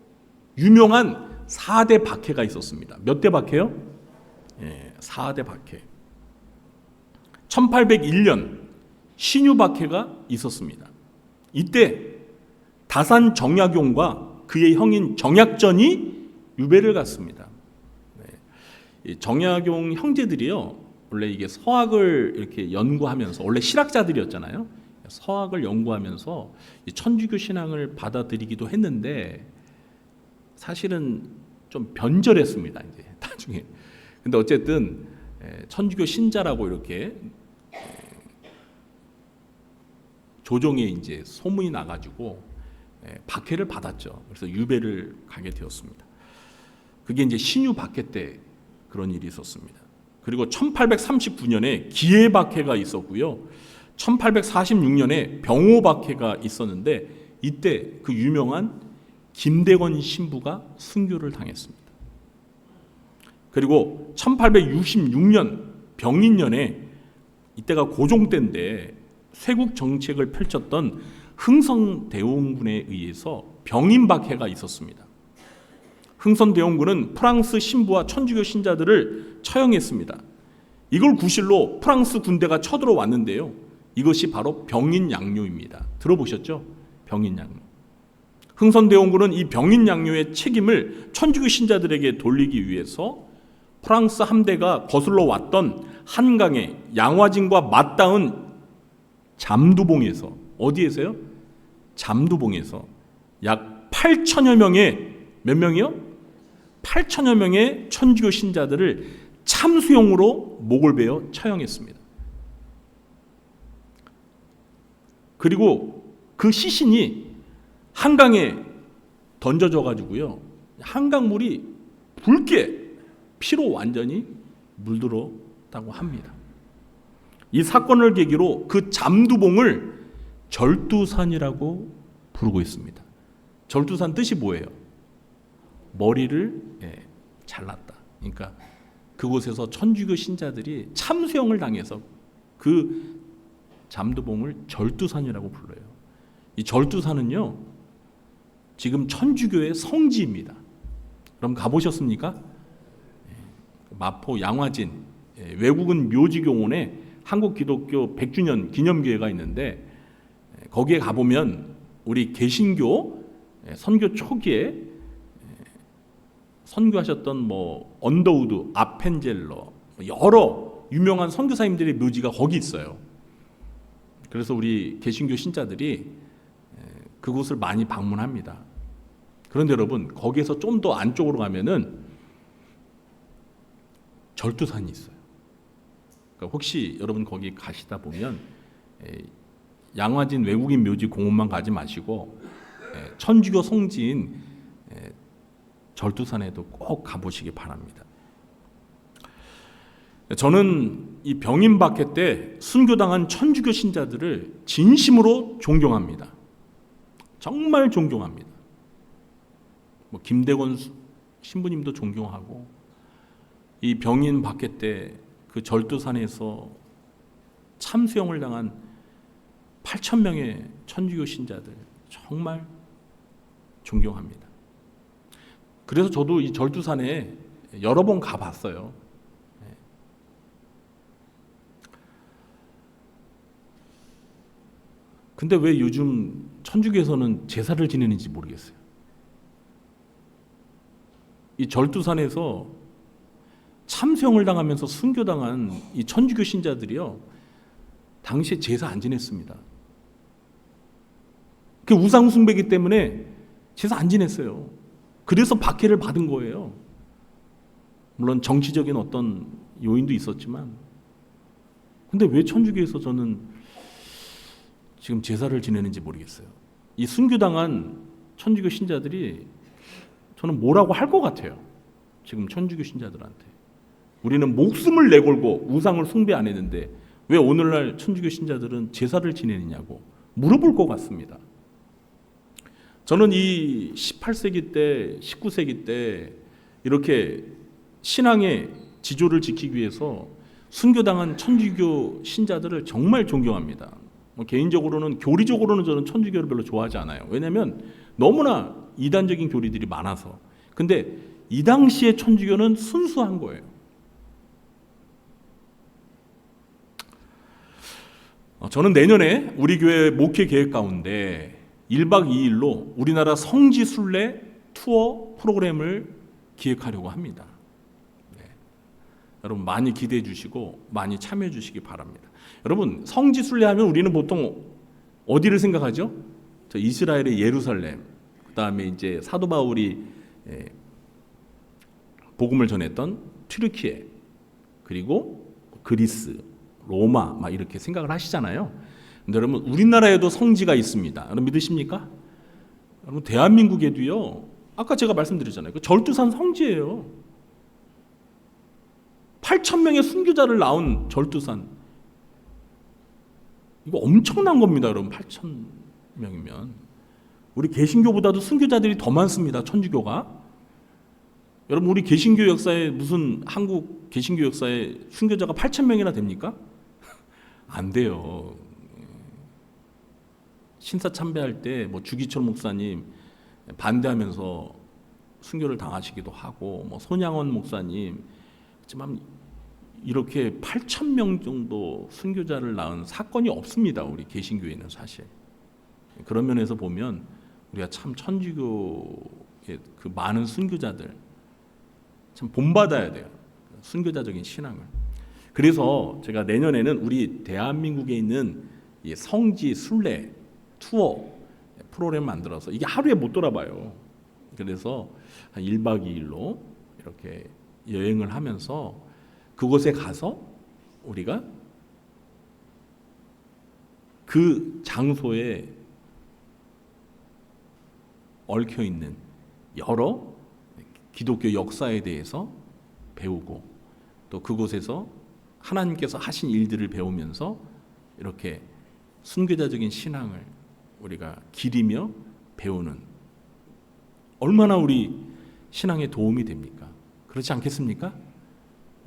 유명한 4대 박해가 있었습니다. 몇 대 박해요? 4대 박해. 1801년 신유 박해가 있었습니다. 이때 다산 정약용과 그의 형인 정약전이 유배를 갔습니다. 정약용 형제들이요, 원래 이게 서학을 이렇게 연구하면서, 원래 실학자들이었잖아요. 서학을 연구하면서 천주교 신앙을 받아들이기도 했는데 사실은 좀 변절했습니다. 이제 나중에. 근데 어쨌든 천주교 신자라고 이렇게 조정에 이제 소문이 나가지고 박해를 받았죠. 그래서 유배를 가게 되었습니다. 그게 이제 신유 박해 때 그런 일이 있었습니다. 그리고 1839년에 기해 박해가 있었고요. 1846년에 병호 박해가 있었는데 이때 그 유명한 김대건 신부가 순교를 당했습니다. 그리고 1866년 병인년에, 이때가 고종 때인데 쇄국 정책을 펼쳤던 흥선대원군에 의해서 병인 박해가 있었습니다. 흥선대원군은 프랑스 신부와 천주교 신자들을 처형했습니다. 이걸 구실로 프랑스 군대가 쳐들어왔는데요, 이것이 바로 병인양요입니다. 들어보셨죠? 병인양요. 흥선대원군은 이 병인양요의 책임을 천주교 신자들에게 돌리기 위해서 프랑스 함대가 거슬러 왔던 한강의 양화진과 맞닿은 잠두봉에서, 어디에서요? 잠두봉에서 약 8천여 명의, 몇 명이요? 8천여 명의 천주교 신자들을 참수형으로 목을 베어 처형했습니다. 그리고 그 시신이 한강에 던져져 가지고요, 한강물이 붉게 피로 완전히 물들었다고 합니다. 이 사건을 계기로 그 잠두봉을 절두산이라고 부르고 있습니다. 절두산 뜻이 뭐예요? 머리를 잘랐다. 그러니까 그곳에서 천주교 신자들이 참수형을 당해서 그 잠두봉을 절두산이라고 불러요. 이 절두산은요, 지금 천주교의 성지입니다. 그럼 가보셨습니까? 마포 양화진 외국은 묘지교원에 한국기독교 100주년 기념교회가 있는데, 거기에 가보면 우리 개신교 선교 초기에 선교하셨던 뭐 언더우드, 아펜젤러, 여러 유명한 선교사님들의 묘지가 거기 있어요. 그래서 우리 개신교 신자들이 그곳을 많이 방문합니다. 그런데 여러분, 거기에서 좀 더 안쪽으로 가면은 절두산이 있어요. 그러니까 혹시 여러분 거기 가시다 보면 양화진 외국인 묘지 공원만 가지 마시고 천주교 성지인 절두산에도 꼭 가보시기 바랍니다. 저는 이 병인 박해 때 순교당한 천주교 신자들을 진심으로 존경합니다. 정말 존경합니다. 뭐 김대건 신부님도 존경하고, 이 병인 박해 때 그 절두산에서 참수형을 당한 8,000명의 천주교 신자들 정말 존경합니다. 그래서 저도 이 절두산에 여러 번 가봤어요. 근데 왜 요즘 천주교에서는 제사를 지내는지 모르겠어요. 이 절두산에서 참수형을 당하면서 순교당한 이 천주교 신자들이요, 당시에 제사 안 지냈습니다. 그 우상 숭배이기 때문에 제사 안 지냈어요. 그래서 박해를 받은 거예요. 물론 정치적인 어떤 요인도 있었지만, 근데 왜 천주교에서 저는 지금 제사를 지내는지 모르겠어요. 이 순교당한 천주교 신자들이 저는 뭐라고 할 것 같아요. 지금 천주교 신자들한테. 우리는 목숨을 내걸고 우상을 숭배 안 했는데 왜 오늘날 천주교 신자들은 제사를 지내느냐고 물어볼 것 같습니다. 저는 이 18세기 때, 19세기 때 이렇게 신앙의 지조를 지키기 위해서 순교당한 천주교 신자들을 정말 존경합니다. 개인적으로는, 교리적으로는 저는 천주교를 별로 좋아하지 않아요. 왜냐하면 너무나 이단적인 교리들이 많아서. 근데 이 당시의 천주교는 순수한 거예요. 저는 내년에 우리 교회 목회 계획 가운데 1박 2일로 우리나라 성지 순례 투어 프로그램을 기획하려고 합니다. 네. 여러분 많이 기대해 주시고 많이 참여해 주시기 바랍니다. 여러분 성지 순례하면 우리는 보통 어디를 생각하죠? 저 이스라엘의 예루살렘, 그 다음에 이제 사도 바울이 복음을 전했던 튀르키예, 그리고 그리스, 로마 막 이렇게 생각을 하시잖아요. 근데 여러분 우리나라에도 성지가 있습니다. 여러분 믿으십니까? 여러분 대한민국에도요. 아까 제가 말씀드렸잖아요. 그 절두산 성지예요. 8,000명의 순교자를 낳은 절두산. 이거 엄청난 겁니다, 여러분. 8,000명이면 우리 개신교보다도 순교자들이 더 많습니다. 천주교가. 여러분 우리 개신교 역사에 무슨 한국 개신교 역사에 순교자가 8,000명이나 됩니까? 안 돼요. 신사 참배할 때 뭐 주기철 목사님 반대하면서 순교를 당하시기도 하고, 뭐 손양원 목사님, 하지만 이렇게 8,000명 정도 순교자를 낳은 사건이 없습니다. 우리 개신교에는 사실. 그런 면에서 보면 우리가 참 천주교의 그 많은 순교자들 참 본받아야 돼요. 순교자적인 신앙을. 그래서 제가 내년에는 우리 대한민국에 있는 이 성지 순례 투어 프로그램 만들어서, 이게 하루에 못 돌아봐요. 그래서 한 1박 2일로 이렇게 여행을 하면서 그곳에 가서 우리가 그 장소에 얽혀 있는 여러 기독교 역사에 대해서 배우고, 또 그곳에서 하나님께서 하신 일들을 배우면서 이렇게 순교자적인 신앙을 우리가 기리며 배우는, 얼마나 우리 신앙에 도움이 됩니까? 그렇지 않겠습니까?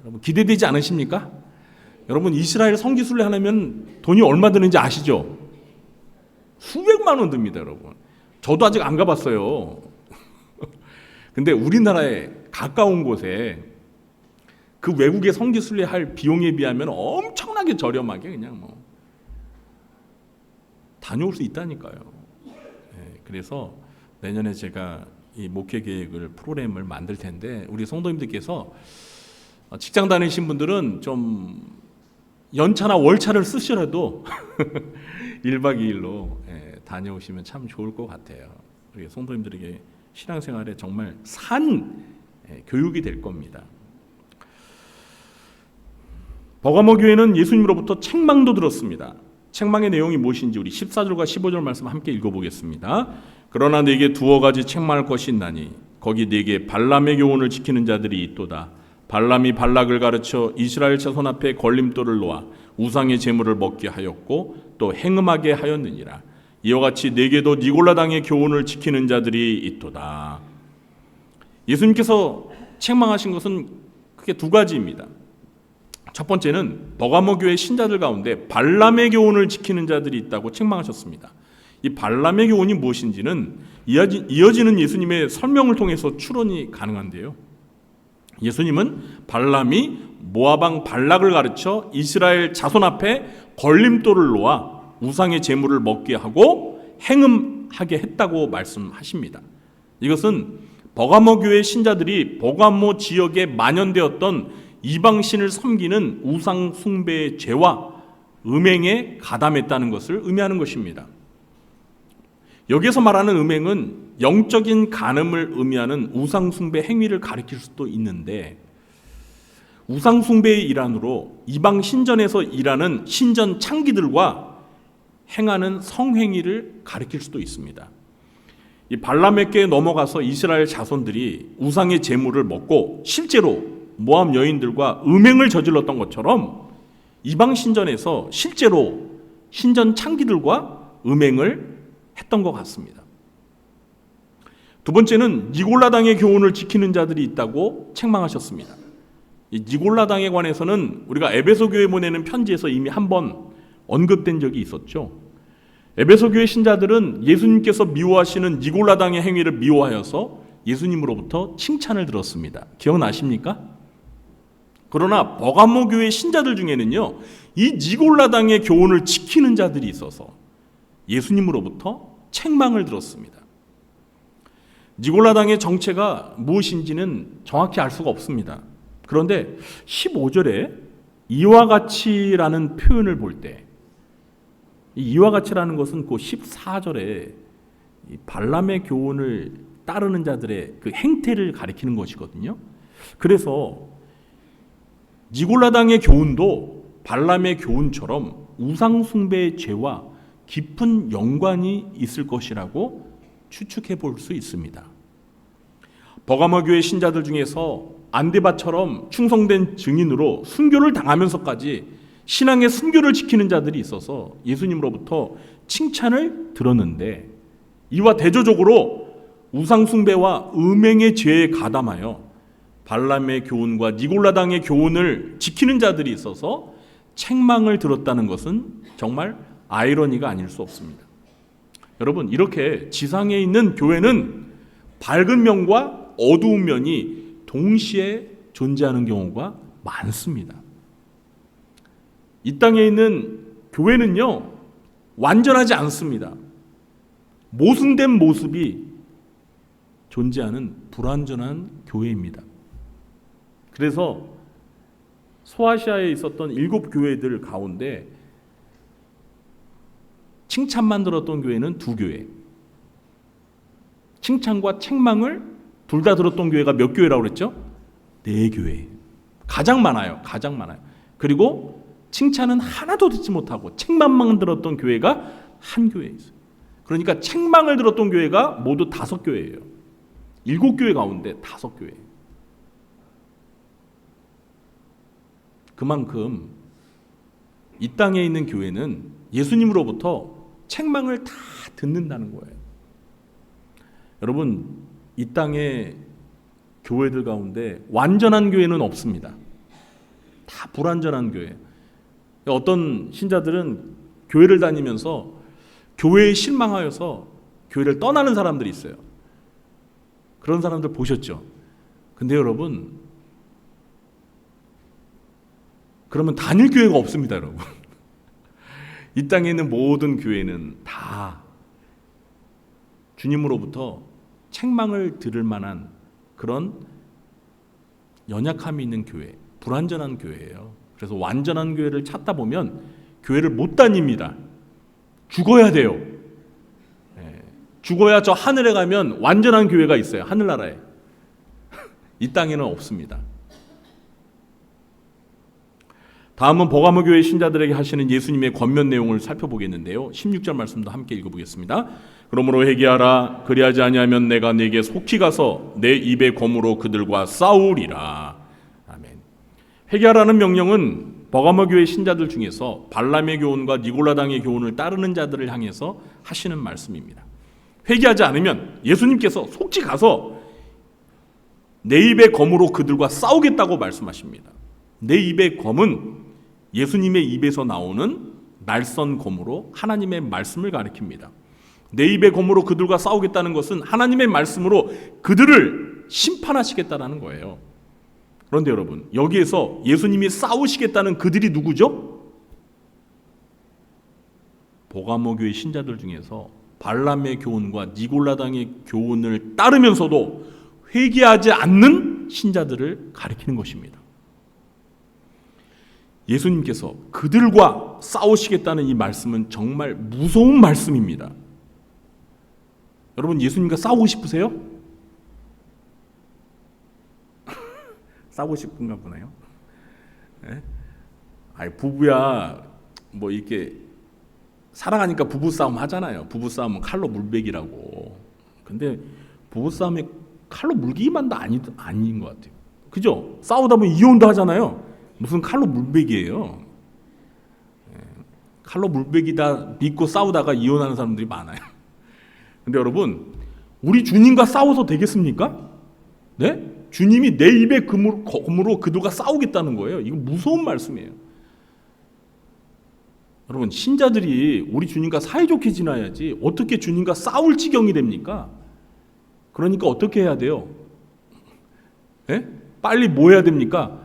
여러분 기대되지 않으십니까? 여러분 이스라엘 성지 순례 하려면 돈이 얼마 드는지 아시죠? 수백만 원 듭니다, 여러분. 저도 아직 안 가봤어요. 근데 우리나라에 가까운 곳에 그 외국의 성지 순례 할 비용에 비하면 엄청나게 저렴하게 그냥 뭐 다녀올 수 있다니까요. 네, 그래서 내년에 제가 이 목회 계획을 프로그램을 만들 텐데, 우리 성도님들께서 직장 다니신 분들은 좀 연차나 월차를 쓰시라도 1박 2일로 다녀오시면 참 좋을 것 같아요. 우리 성도님들에게 신앙생활에 정말 산 교육이 될 겁니다. 버가모 교회는 예수님으로부터 책망도 들었습니다. 책망의 내용이 무엇인지 우리 14절과 15절 말씀 함께 읽어보겠습니다. 그러나 네게 두어 가지 책망할 것이 있나니 거기 네게 발람의 교훈을 지키는 자들이 있도다. 발람이 발락을 가르쳐 이스라엘 자손 앞에 걸림돌을 놓아 우상의 제물을 먹게 하였고 또 행음하게 하였느니라. 이와 같이 네게도 니골라 당의 교훈을 지키는 자들이 있도다. 예수님께서 책망하신 것은 크게 두 가지입니다. 첫 번째는 버가모 교회 신자들 가운데 발람의 교훈을 지키는 자들이 있다고 책망하셨습니다. 이 발람의 교훈이 무엇인지는 이어지는 예수님의 설명을 통해서 추론이 가능한데요. 예수님은 발람이 모압 왕 발락을 가르쳐 이스라엘 자손 앞에 걸림돌을 놓아 우상의 제물을 먹게 하고 행음하게 했다고 말씀하십니다. 이것은 버가모 교회 신자들이 버가모 지역에 만연되었던 이방신을 섬기는 우상 숭배의 죄와 음행에 가담했다는 것을 의미하는 것입니다. 여기서 말하는 음행은 영적인 간음을 의미하는 우상 숭배 행위를 가리킬 수도 있는데, 우상 숭배의 일환으로 이방 신전에서 일하는 신전 창기들과 행하는 성행위를 가리킬 수도 있습니다. 이 발람에게 넘어가서 이스라엘 자손들이 우상의 제물을 먹고 실제로 모압 여인들과 음행을 저질렀던 것처럼 이방 신전에서 실제로 신전 창기들과 음행을 했던 것 같습니다. 두 번째는 니골라당의 교훈을 지키는 자들이 있다고 책망하셨습니다. 이 니골라당에 관해서는 우리가 에베소 교회 보내는 편지에서 이미 한번 언급된 적이 있었죠. 에베소 교회 신자들은 예수님께서 미워하시는 니골라당의 행위를 미워하여서 예수님으로부터 칭찬을 들었습니다. 기억나십니까? 그러나 버가모 교회 신자들 중에는요, 이 니골라당의 교훈을 지키는 자들이 있어서 예수님으로부터 책망을 들었습니다. 니골라당의 정체가 무엇인지는 정확히 알 수가 없습니다. 그런데 15절에 이와 같이라는 표현을 볼 때, 이와 같이라는 것은 그 14절에 발람의 교훈을 따르는 자들의 그 행태를 가리키는 것이거든요. 그래서 니골라당의 교훈도 발람의 교훈처럼 우상 숭배의 죄와 깊은 연관이 있을 것이라고 추측해 볼 수 있습니다. 버가모 교회 신자들 중에서 안데바처럼 충성된 증인으로 순교를 당하면서까지 신앙의 순교를 지키는 자들이 있어서 예수님으로부터 칭찬을 들었는데, 이와 대조적으로 우상 숭배와 음행의 죄에 가담하여 발람의 교훈과 니골라당의 교훈을 지키는 자들이 있어서 책망을 들었다는 것은 정말 아이러니가 아닐 수 없습니다. 여러분, 이렇게 지상에 있는 교회는 밝은 면과 어두운 면이 동시에 존재하는 경우가 많습니다. 이 땅에 있는 교회는요, 완전하지 않습니다. 모순된 모습이 존재하는 불완전한 교회입니다. 그래서 소아시아에 있었던 7 교회들 가운데 칭찬만 들었던 교회는 2 교회, 칭찬과 책망을 둘 다 들었던 교회가 몇 교회라고 그랬죠? 4 교회. 가장 많아요. 가장 많아요. 그리고 칭찬은 하나도 듣지 못하고 책망만 들었던 교회가 1 교회에 있어요. 그러니까 책망을 들었던 교회가 모두 5 교회예요. 7 교회 가운데 5 교회. 그만큼 이 땅에 있는 교회는 예수님으로부터 책망을 다 듣는다는 거예요. 여러분, 이 땅의 교회들 가운데 완전한 교회는 없습니다. 다 불완전한 교회. 어떤 신자들은 교회를 다니면서 교회에 실망하여서 교회를 떠나는 사람들이 있어요. 그런 사람들 보셨죠? 근데 여러분, 그러면 다닐 교회가 없습니다, 여러분. 이 땅에 있는 모든 교회는 다 주님으로부터 책망을 들을 만한 그런 연약함이 있는 교회, 불완전한 교회예요. 그래서 완전한 교회를 찾다 보면 교회를 못 다닙니다. 죽어야 돼요. 죽어야 저 하늘에 가면 완전한 교회가 있어요. 하늘나라에. 이 땅에는 없습니다. 다음은 버가모 교회 신자들에게 하시는 예수님의 권면 내용을 살펴보겠는데요. 16절 말씀도 함께 읽어보겠습니다. 그러므로 회개하라. 그리하지 아니하면 내가 네게 속히 가서 내 입의 검으로 그들과 싸우리라. 아멘. 회개하라는 명령은 버가모 교회 신자들 중에서 발람의 교훈과 니골라당의 교훈을 따르는 자들을 향해서 하시는 말씀입니다. 회개하지 않으면 예수님께서 속히 가서 내 입의 검으로 그들과 싸우겠다고 말씀하십니다. 내 입의 검은 예수님의 입에서 나오는 날선 검으로 하나님의 말씀을 가리킵니다. 내 입의 검으로 그들과 싸우겠다는 것은 하나님의 말씀으로 그들을 심판하시겠다는 거예요. 그런데 여러분, 여기에서 예수님이 싸우시겠다는 그들이 누구죠? 버가모 교회 신자들 중에서 발람의 교훈과 니골라당의 교훈을 따르면서도 회개하지 않는 신자들을 가리키는 것입니다. 예수님께서 그들과 싸우시겠다는 이 말씀은 정말 무서운 말씀입니다. 여러분, 예수님과 싸우고 싶으세요? 싸우고 싶은가 보네요. 네? 아니, 부부야 뭐 이렇게 사랑하니까 부부싸움 하잖아요. 부부싸움은 칼로 물베기라고. 근데 부부싸움에 칼로 물기만도 아닌 것 같아요. 그죠? 싸우다 보면 이혼도 하잖아요. 무슨 칼로 물베기예요. 칼로 물베기다 믿고 싸우다가 이혼하는 사람들이 많아요. 근데 여러분, 우리 주님과 싸워서 되겠습니까? 네? 주님이 내 입에 검으로 그들과 싸우겠다는 거예요. 이거 무서운 말씀이에요. 여러분, 신자들이 우리 주님과 사이좋게 지나야지 어떻게 주님과 싸울 지경이 됩니까? 그러니까 어떻게 해야 돼요? 네? 빨리 뭐 해야 됩니까?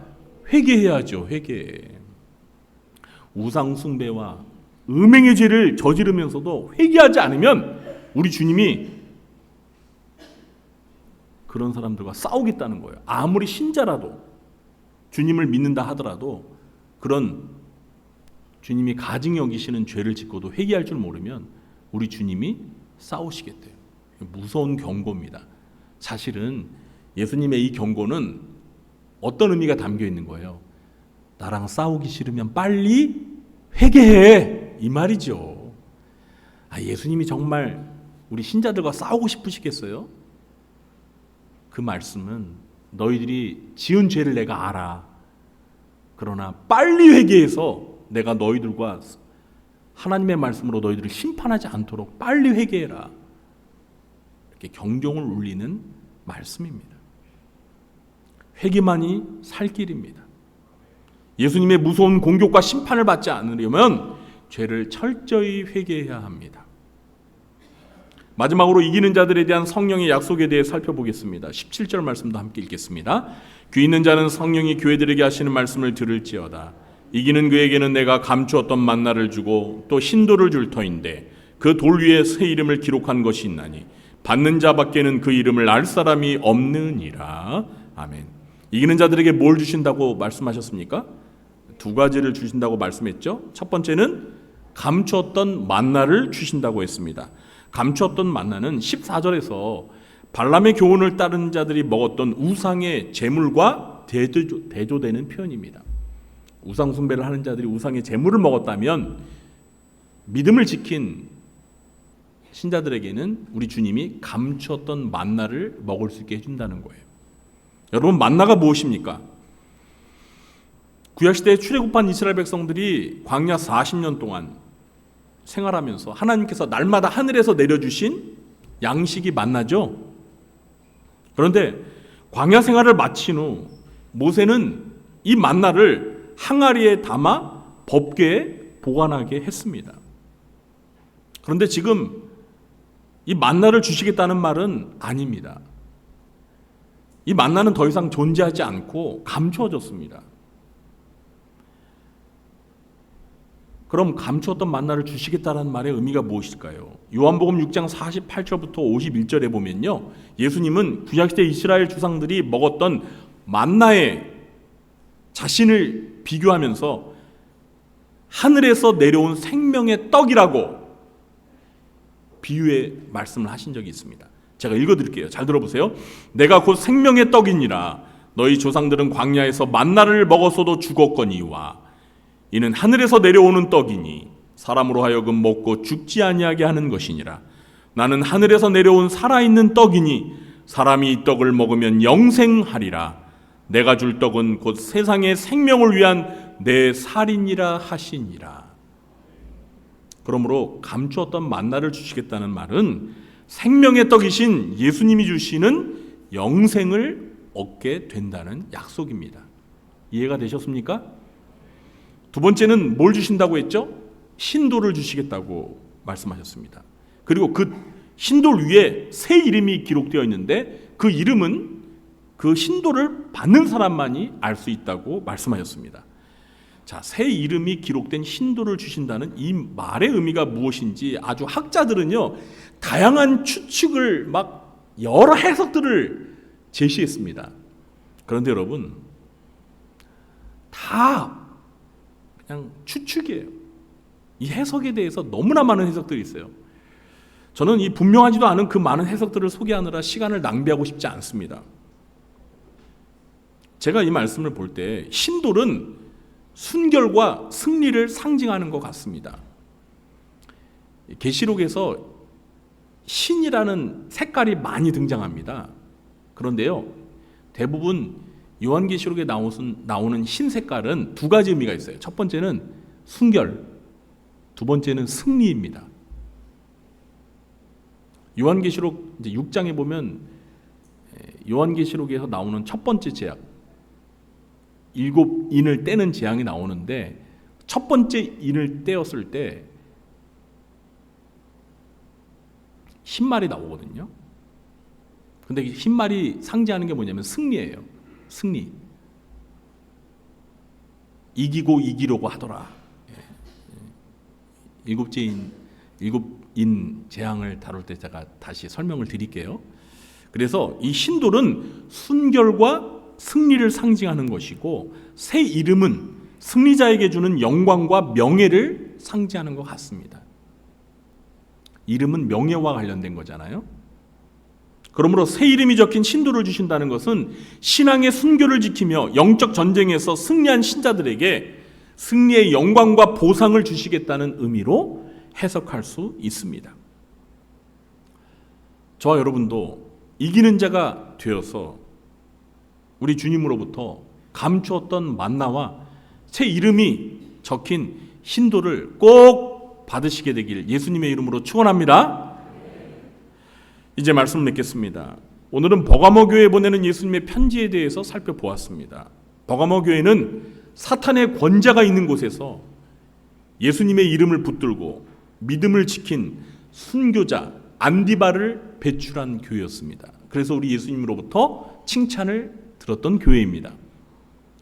회개해야죠. 회개. 우상 숭배와 음행의 죄를 저지르면서도 회개하지 않으면 우리 주님이 그런 사람들과 싸우겠다는 거예요. 아무리 신자라도, 주님을 믿는다 하더라도 그런 주님이 가증히 여기시는 죄를 짓고도 회개할 줄 모르면 우리 주님이 싸우시겠대요. 무서운 경고입니다. 사실은 예수님의 이 경고는 어떤 의미가 담겨 있는 거예요? 나랑 싸우기 싫으면 빨리 회개해, 이 말이죠. 예수님이 정말 우리 신자들과 싸우고 싶으시겠어요? 그 말씀은 너희들이 지은 죄를 내가 알아. 그러나 빨리 회개해서 내가 너희들과 하나님의 말씀으로 너희들을 심판하지 않도록 빨리 회개해라. 이렇게 경종을 울리는 말씀입니다. 회개만이 살 길입니다. 예수님의 무서운 공격과 심판을 받지 않으려면 죄를 철저히 회개해야 합니다. 마지막으로 이기는 자들에 대한 성령의 약속에 대해 살펴보겠습니다. 17절 말씀도 함께 읽겠습니다. 귀 있는 자는 성령이 교회들에게 하시는 말씀을 들을지어다. 이기는 그에게는 내가 감추었던 만나를 주고 또 신도를 줄 터인데 그 돌 위에 새 이름을 기록한 것이 있나니 받는 자밖에는 그 이름을 알 사람이 없느니라. 아멘. 이기는 자들에게 뭘 주신다고 말씀하셨습니까? 두 가지를 주신다고 말씀했죠. 첫 번째는 감추었던 만나를 주신다고 했습니다. 감추었던 만나는 14절에서 발람의 교훈을 따른 자들이 먹었던 우상의 제물과 대조되는 표현입니다. 우상 숭배를 하는 자들이 우상의 제물을 먹었다면 믿음을 지킨 신자들에게는 우리 주님이 감추었던 만나를 먹을 수 있게 해준다는 거예요. 여러분, 만나가 무엇입니까? 구약시대에 출애굽한 이스라엘 백성들이 광야 40년 동안 생활하면서 하나님께서 날마다 하늘에서 내려주신 양식이 만나죠. 그런데 광야 생활을 마친 후 모세는 이 만나를 항아리에 담아 법궤에 보관하게 했습니다. 그런데 지금 이 만나를 주시겠다는 말은 아닙니다. 이 만나는 더 이상 존재하지 않고 감추어졌습니다. 그럼 감추었던 만나를 주시겠다는 말의 의미가 무엇일까요? 요한복음 6장 48절부터 51절에 보면요, 예수님은 구약시대 이스라엘 조상들이 먹었던 만나에 자신을 비교하면서 하늘에서 내려온 생명의 떡이라고 비유의 말씀을 하신 적이 있습니다. 제가 읽어드릴게요. 잘 들어보세요. 내가 곧 생명의 떡이니라. 너희 조상들은 광야에서 만나를 먹었어도 죽었거니와 이는 하늘에서 내려오는 떡이니 사람으로 하여금 먹고 죽지 아니하게 하는 것이니라. 나는 하늘에서 내려온 살아있는 떡이니 사람이 이 떡을 먹으면 영생하리라. 내가 줄 떡은 곧 세상의 생명을 위한 내 살이니라 하시니라. 그러므로 감추었던 만나를 주시겠다는 말은 생명의 떡이신 예수님이 주시는 영생을 얻게 된다는 약속입니다. 이해가 되셨습니까? 두 번째는 뭘 주신다고 했죠? 신도를 주시겠다고 말씀하셨습니다. 그리고 그 신돌 위에 새 이름이 기록되어 있는데 그 이름은 그 신도를 받는 사람만이 알 수 있다고 말씀하셨습니다. 자, 새 이름이 기록된 신도를 주신다는 이 말의 의미가 무엇인지 아주 학자들은요, 다양한 추측을 막 여러 해석들을 제시했습니다. 그런데 여러분, 다 그냥 추측이에요. 이 해석에 대해서 너무나 많은 해석들이 있어요. 저는 이 분명하지도 않은 그 많은 해석들을 소개하느라 시간을 낭비하고 싶지 않습니다. 제가 이 말씀을 볼 때 신돌은 순결과 승리를 상징하는 것 같습니다. 계시록에서 신이라는 색깔이 많이 등장합니다. 그런데요, 대부분 요한계시록에 나오는 신 색깔은 두 가지 의미가 있어요. 첫 번째는 순결, 두 번째는 승리입니다. 요한계시록 이제 6장에 보면 요한계시록에서 나오는 첫 번째 재앙, 7인을 떼는 재앙이 나오는데 첫 번째 인을 떼었을 때 흰말이 나오거든요. 근데 흰말이 상징하는 게 뭐냐면 승리예요. 승리. 이기고 이기려고 하더라. 일곱인 재앙을 다룰 때 제가 다시 설명을 드릴게요. 그래서 이 신돌은 순결과 승리를 상징하는 것이고, 새 이름은 승리자에게 주는 영광과 명예를 상징하는 것 같습니다. 이름은 명예와 관련된 거잖아요. 그러므로 새 이름이 적힌 신돌을 주신다는 것은 신앙의 순결을 지키며 영적 전쟁에서 승리한 신자들에게 승리의 영광과 보상을 주시겠다는 의미로 해석할 수 있습니다. 저와 여러분도 이기는 자가 되어서 우리 주님으로부터 감추었던 만나와 새 이름이 적힌 신돌을 꼭 받으시게 되길 예수님의 이름으로 축원합니다. 이제 말씀 맺겠습니다. 오늘은 버가모 교회에 보내는 예수님의 편지에 대해서 살펴보았습니다. 버가모 교회는 사탄의 권자가 있는 곳에서 예수님의 이름을 붙들고 믿음을 지킨 순교자 안디바를 배출한 교회였습니다. 그래서 우리 예수님으로부터 칭찬을 들었던 교회입니다.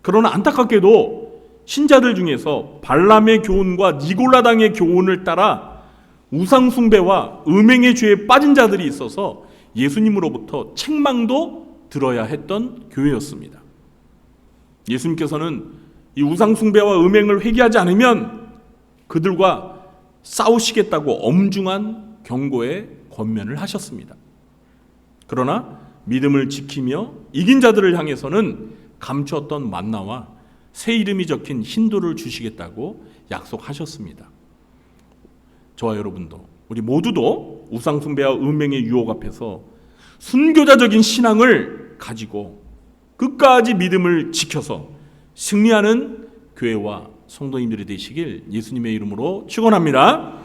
그러나 안타깝게도 신자들 중에서 발람의 교훈과 니골라당의 교훈을 따라 우상숭배와 음행의 죄에 빠진 자들이 있어서 예수님으로부터 책망도 들어야 했던 교회였습니다. 예수님께서는 이 우상숭배와 음행을 회개하지 않으면 그들과 싸우시겠다고 엄중한 경고의 권면을 하셨습니다. 그러나 믿음을 지키며 이긴 자들을 향해서는 감추었던 만나와 새 이름이 적힌 신돌을 주시겠다고 약속하셨습니다. 저와 여러분도, 우리 모두도 우상숭배와 음행의 유혹 앞에서 순교자적인 신앙을 가지고 끝까지 믿음을 지켜서 승리하는 교회와 성도님들이 되시길 예수님의 이름으로 축원합니다.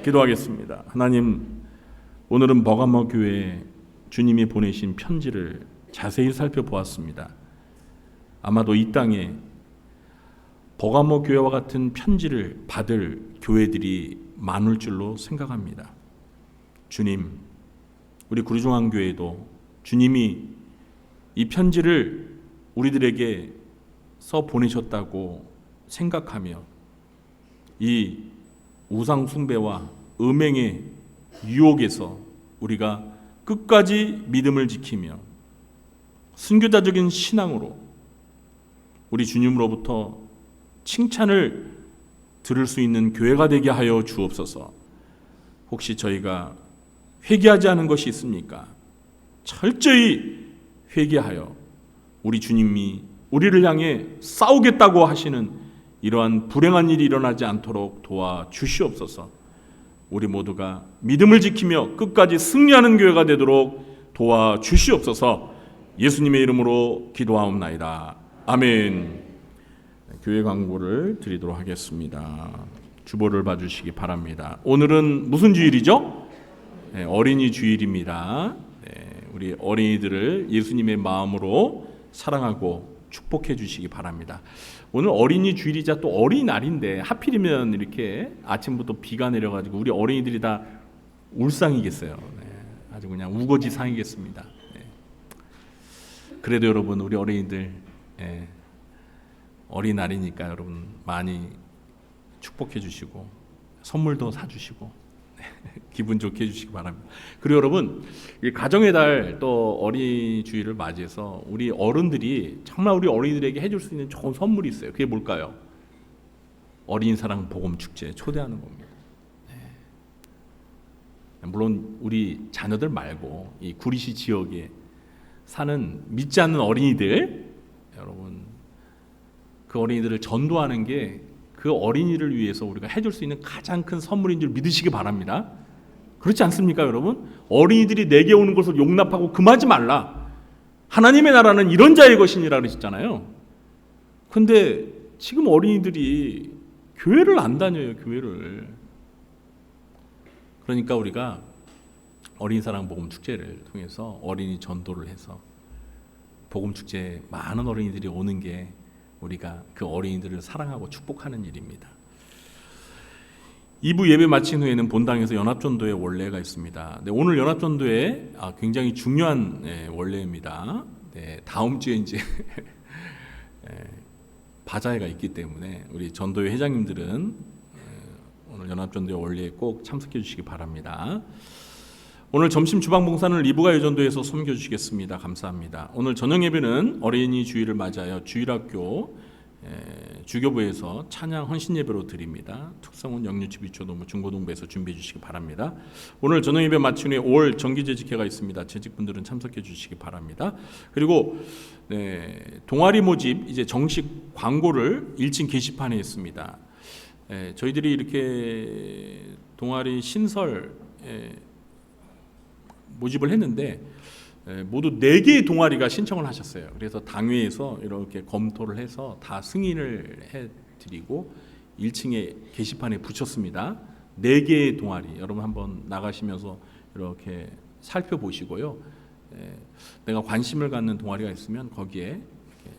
기도하겠습니다. 하나님, 오늘은 버가모 교회에 주님이 보내신 편지를 자세히 살펴보았습니다. 아마도 이 땅에 버가모 교회와 같은 편지를 받을 교회들이 많을 줄로 생각합니다. 주님, 우리 구리중앙교회도 주님이 이 편지를 우리들에게 써 보내셨다고 생각하며 이 우상 숭배와 음행의 유혹에서 우리가 끝까지 믿음을 지키며 순교자적인 신앙으로 우리 주님으로부터 칭찬을 들을 수 있는 교회가 되게 하여 주옵소서. 혹시 저희가 회개하지 않은 것이 있습니까? 철저히 회개하여 우리 주님이 우리를 향해 싸우겠다고 하시는 이러한 불행한 일이 일어나지 않도록 도와주시옵소서. 우리 모두가 믿음을 지키며 끝까지 승리하는 교회가 되도록 도와주시옵소서. 예수님의 이름으로 기도하옵나이다. 아멘. 교회 광고를 드리도록 하겠습니다. 주보를 봐주시기 바랍니다. 오늘은 무슨 주일이죠? 네, 어린이 주일입니다. 네, 우리 어린이들을 예수님의 마음으로 사랑하고 축복해 주시기 바랍니다. 오늘 어린이 주일이자 또 어린이날인데 하필이면 이렇게 아침부터 비가 내려가지고 우리 어린이들이 다 울상이겠어요. 네, 아주 그냥 우거지상이겠습니다. 네. 그래도 여러분, 우리 어린이들 어린이날이니까 여러분 많이 축복해 주시고 선물도 사주시고 기분 좋게 해주시기 바랍니다. 그리고 여러분, 가정의 달 또 어린이 주일을 맞이해서 우리 어른들이 정말 우리 어린이들에게 해줄 수 있는 좋은 선물이 있어요. 그게 뭘까요? 어린 사랑 복음 축제에 초대하는 겁니다. 물론 우리 자녀들 말고 이 구리시 지역에 사는 믿지 않는 어린이들, 여러분 그 어린이들을 전도하는 게 그 어린이를 위해서 우리가 해줄 수 있는 가장 큰 선물인 줄 믿으시기 바랍니다. 그렇지 않습니까, 여러분? 어린이들이 내게 오는 것을 용납하고 금하지 말라. 하나님의 나라는 이런 자의 것이니라 그러셨잖아요. 근데 지금 어린이들이 교회를 안 다녀요, 교회를. 그러니까 우리가 어린 사랑 복음 축제를 통해서 어린이 전도를 해서 복음 축제에 많은 어린이들이 오는 게 우리가 그 어린이들을 사랑하고 축복하는 일입니다. 2부 예배 마친 후에는 본당에서 연합전도의 원례가 있습니다. 네, 오늘 연합전도에 굉장히 중요한 원례입니다. 네, 다음 주에 이제 바자회가 있기 때문에 우리 전도회 회장님들은 오늘 연합전도의 원리에 꼭 참석해 주시기 바랍니다. 오늘 점심 주방봉사는 리브가요 전도에서 섬겨주시겠습니다. 감사합니다. 오늘 저녁 예배는 어린이 주일을 맞아요. 주일학교 주교부에서 찬양 헌신 예배로 드립니다. 특성은 영유치 비초노무 중고등부에서 준비해 주시기 바랍니다. 오늘 저녁 예배 마친 후에 5월 정기재직회가 있습니다. 재직분들은 참석해 주시기 바랍니다. 그리고 동아리 모집 이제 정식 광고를 1층 게시판에 했습니다. 저희들이 이렇게 동아리 신설 모집을 했는데 모두 4개의 동아리가 신청을 하셨어요. 그래서 당회에서 이렇게 검토를 해서 다 승인을 해드리고 1층에 게시판에 붙였습니다. 4개의 동아리, 여러분 한번 나가시면서 이렇게 살펴보시고요. 내가 관심을 갖는 동아리가 있으면 거기에 이렇게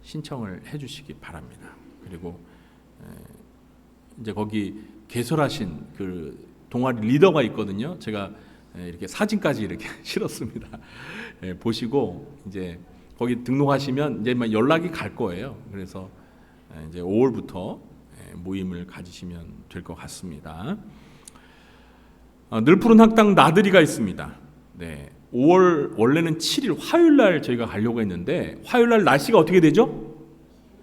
신청을 해주시기 바랍니다. 그리고 이제 거기 개설하신 그 동아리 리더가 있거든요. 제가 이렇게 사진까지 이렇게 실었습니다. 보시고 이제 거기 등록하시면 이제 연락이 갈 거예요. 그래서 이제 5월부터 모임을 가지시면 될 것 같습니다. 늘 푸른 학당 나들이가 있습니다. 5월 원래는 7일 화요일 날 저희가 가려고 했는데 화요일 날 날씨가 어떻게 되죠?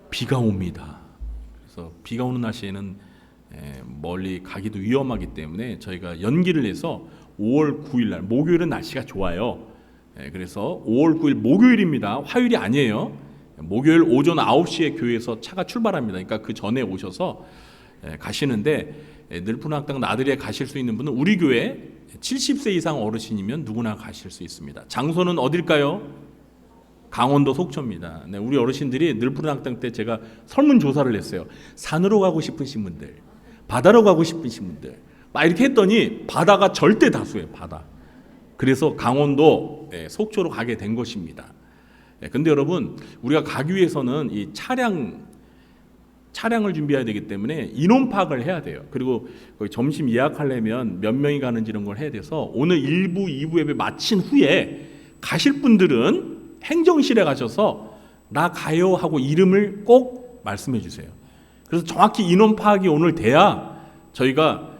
비가 옵니다. 그래서 비가 오는 날씨에는 멀리 가기도 위험하기 때문에 저희가 연기를 해서 5월 9일 날 목요일은 날씨가 좋아요. 그래서 5월 9일 목요일입니다. 화요일이 아니에요. 목요일 오전 9시에 교회에서 차가 출발합니다. 그러니까 그 전에 오셔서 가시는데 늘푸른학당 나들이에 가실 수 있는 분은 우리 교회 70세 이상 어르신이면 누구나 가실 수 있습니다. 장소는 어딜까요? 강원도 속초입니다. 우리 어르신들이 늘푸른학당 때 제가 설문조사를 했어요. 산으로 가고 싶으신 분들, 바다로 가고 싶으신 분들 막 이렇게 했더니 바다가 절대 다수예요. 바다. 그래서 강원도 속초로 가게 된 것입니다. 근데 여러분 우리가 가기 위해서는 이 차량을 준비해야 되기 때문에 인원 파악을 해야 돼요. 그리고 거기 점심 예약하려면 몇 명이 가는지 이런 걸 해야 돼서 오늘 1부, 2부 예배 마친 후에 가실 분들은 행정실에 가셔서 나 가요 하고 이름을 꼭 말씀해 주세요. 그래서 정확히 인원 파악이 오늘 돼야 저희가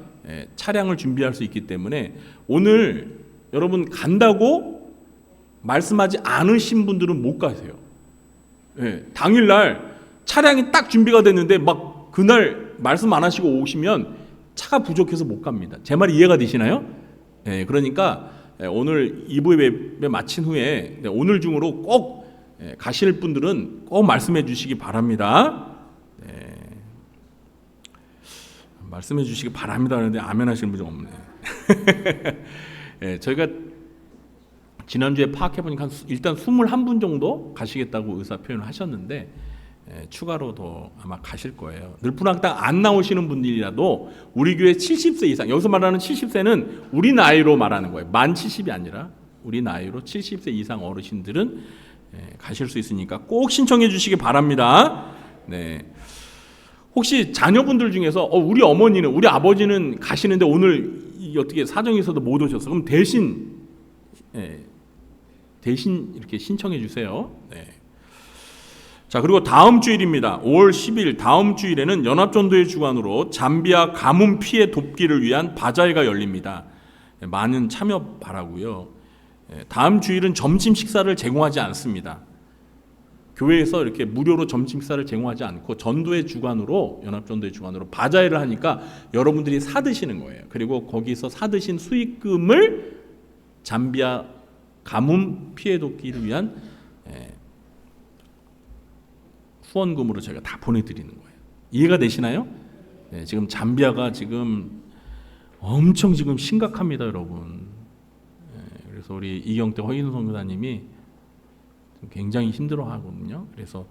차량을 준비할 수 있기 때문에 오늘 여러분 간다고 말씀하지 않으신 분들은 못 가세요. 당일날 차량이 딱 준비가 됐는데 막 그날 말씀 안 하시고 오시면 차가 부족해서 못 갑니다. 제 말이 이해가 되시나요? 그러니까 오늘 2부 예배 마친 후에 오늘 중으로 꼭 가실 분들은 꼭 말씀해 주시기 바랍니다. 말씀해 주시기 바랍니다 하는데 아멘 하시는 분이 없네. 저희가 지난주에 파악해 보니까 일단 21분 정도 가시겠다고 의사 표현을 하셨는데 추가로 더 아마 가실 거예요. 늘푸른학당 안 나오시는 분들이라도 우리 교회 70세 이상, 여기서 말하는 70세는 우리 나이로 말하는 거예요. 만 70이 아니라 우리 나이로 70세 이상 어르신들은 가실 수 있으니까 꼭 신청해 주시기 바랍니다. 혹시 자녀분들 중에서 우리 어머니는 우리 아버지는 가시는데 오늘 어떻게 사정이 있어도 못 오셨어. 그럼 대신 이렇게 신청해 주세요. 자, 그리고 다음 주일입니다. 5월 10일 다음 주일에는 연합전도의 주관으로 잠비아 가뭄 피해 돕기를 위한 바자회가 열립니다. 많은 참여 바라고요. 다음 주일은 점심 식사를 제공하지 않습니다. 교회에서 이렇게 무료로 점심 식사를 제공하지 않고 전도의 주관으로 연합전도의 주관으로 바자회를 하니까 여러분들이 사드시는 거예요. 그리고 거기서 사드신 수익금을 잠비아 가뭄 피해 돕기를 위한 후원금으로 저희가 다 보내드리는 거예요. 이해가 되시나요? 네, 지금 잠비아가 지금 엄청 지금 심각합니다, 여러분. 그래서 우리 이경태 허인 선교사님이 굉장히 힘들어하거든요. 그래서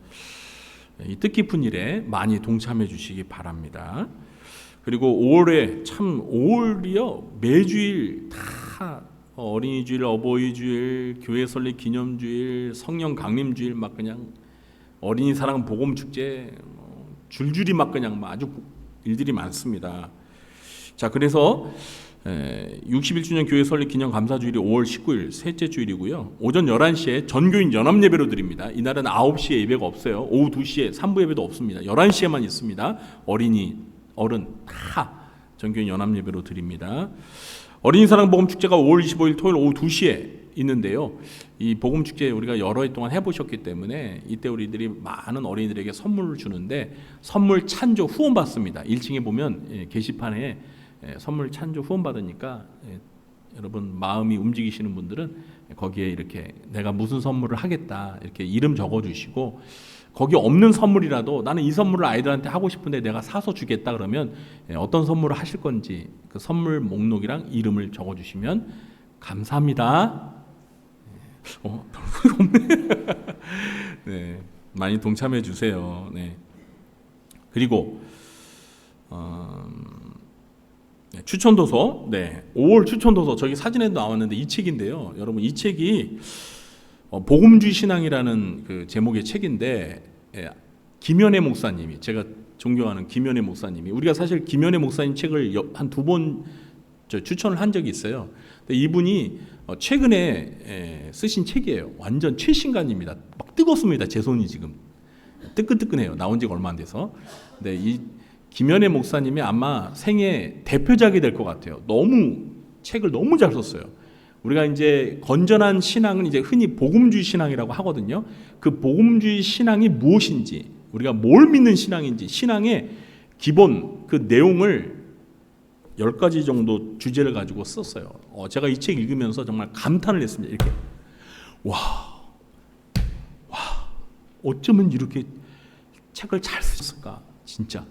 이 뜻깊은 일에 많이 동참해 주시기 바랍니다. 그리고 5월에 참 5월이요 매주일 다 어린이주일, 어버이주일, 교회 설립 기념주일, 성령 강림주일 막 그냥 어린이 사랑 복음 축제 줄줄이 막 그냥 아주 일들이 많습니다. 자, 그래서 61주년 교회 설립 기념 감사주일이 5월 19일 셋째 주일이고요. 오전 11시에 전교인 연합 예배로 드립니다. 이날은 9시에 예배가 없어요. 오후 2시에 3부 예배도 없습니다. 11시에만 있습니다. 어린이, 어른 다 전교인 연합 예배로 드립니다. 어린이 사랑 복음 축제가 5월 25일 토요일 오후 2시에 있는데요. 이 복음 축제 우리가 여러 해 동안 해보셨기 때문에 이때 우리들이 많은 어린이들에게 선물을 주는데 선물 찬조 후원 받습니다. 1층에 보면 게시판에 선물 찬조 후원 받으니까 여러분 마음이 움직이시는 분들은 거기에 이렇게 내가 무슨 선물을 하겠다 이렇게 이름 적어주시고 거기 없는 선물이라도 나는 이 선물을 아이들한테 하고 싶은데 내가 사서 주겠다 그러면 어떤 선물을 하실 건지 그 선물 목록이랑 이름을 적어주시면 감사합니다. 네, 많이 동참해 주세요. 네. 그리고 추천도서, 네, 5월 추천도서 저기 사진에도 나왔는데 이 책인데요. 여러분 이 책이 복음주의 신앙이라는 그 제목의 책인데 김연애 목사님이 제가 존경하는 김연애 목사님이 우리가 사실 김연애 목사님 책을 한 2번 추천을 한 적이 있어요. 근데 이분이 최근에 쓰신 책이에요. 완전 최신간입니다. 막 뜨겁습니다. 제 손이 지금 뜨끈뜨끈해요. 나온 지가 얼마 안 돼서. 근데 이 김연애 목사님이 아마 생애 대표작이 될 것 같아요. 너무 책을 너무 잘 썼어요. 우리가 이제 건전한 신앙은 이제 흔히 복음주의 신앙이라고 하거든요. 그 복음주의 신앙이 무엇인지, 우리가 뭘 믿는 신앙인지, 신앙의 기본 그 내용을 10가지 정도 주제를 가지고 썼어요. 제가 이 책 읽으면서 정말 감탄을 했습니다. 이렇게 와, 어쩌면 이렇게 책을 잘 쓰셨을까, 진짜.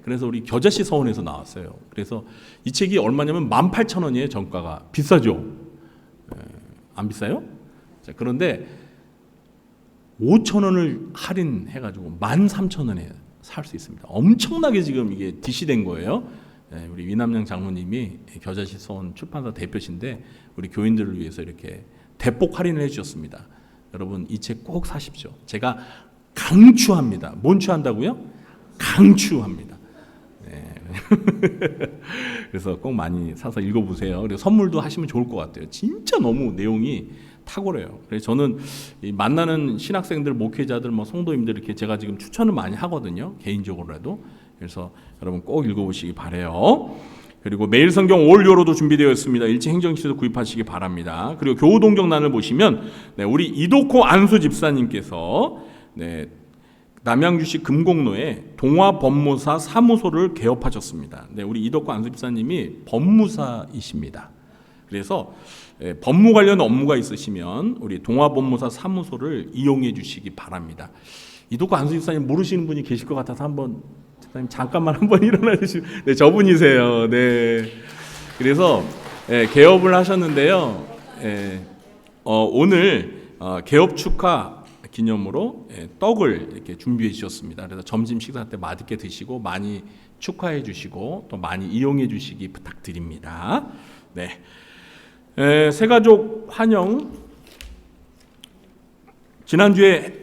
그래서 우리 겨자씨 서원에서 나왔어요. 그래서 이 책이 얼마냐면 18,000원이에요. 정가가 비싸죠. 안 비싸요? 자, 그런데 5,000원을 할인해가지고 13,000원에 살 수 있습니다. 엄청나게 지금 이게 DC된 거예요. 우리 위남양 장로님이 겨자씨 서원 출판사 대표신데 우리 교인들을 위해서 이렇게 대폭 할인을 해주셨습니다. 여러분 이 책 꼭 사십시오. 제가 강추합니다. 뭔 추한다고요? 강추합니다. 네. 그래서 꼭 많이 사서 읽어보세요. 그리고 선물도 하시면 좋을 것 같아요. 진짜 너무 내용이 탁월해요. 그래서 저는 이 만나는 신학생들, 목회자들, 성도님들 이렇게 제가 지금 추천을 많이 하거든요. 개인적으로라도. 그래서 여러분 꼭 읽어보시기 바래요. 그리고 매일 성경 5월 요로도 준비되어 있습니다. 일체 행정시도 구입하시기 바랍니다. 그리고 교우 동정단을 보시면 우리 이도코 안수 집사님께서 남양주시 금곡로에 동화법무사 사무소를 개업하셨습니다. 우리 이덕구 안수집사님이 법무사이십니다. 그래서 법무 관련 업무가 있으시면 우리 동화법무사 사무소를 이용해 주시기 바랍니다. 이덕구 안수집사님 모르시는 분이 계실 것 같아서 한번 집사님 잠깐만 한번 일어나 주시면 저분이세요. 네. 그래서 개업을 하셨는데요. 오늘 개업 축하 기념으로 떡을 이렇게 준비해 주셨습니다. 그래서 점심 식사 때 맛있게 드시고 많이 축하해 주시고 또 많이 이용해 주시기 부탁드립니다. 네, 새가족 환영 지난주에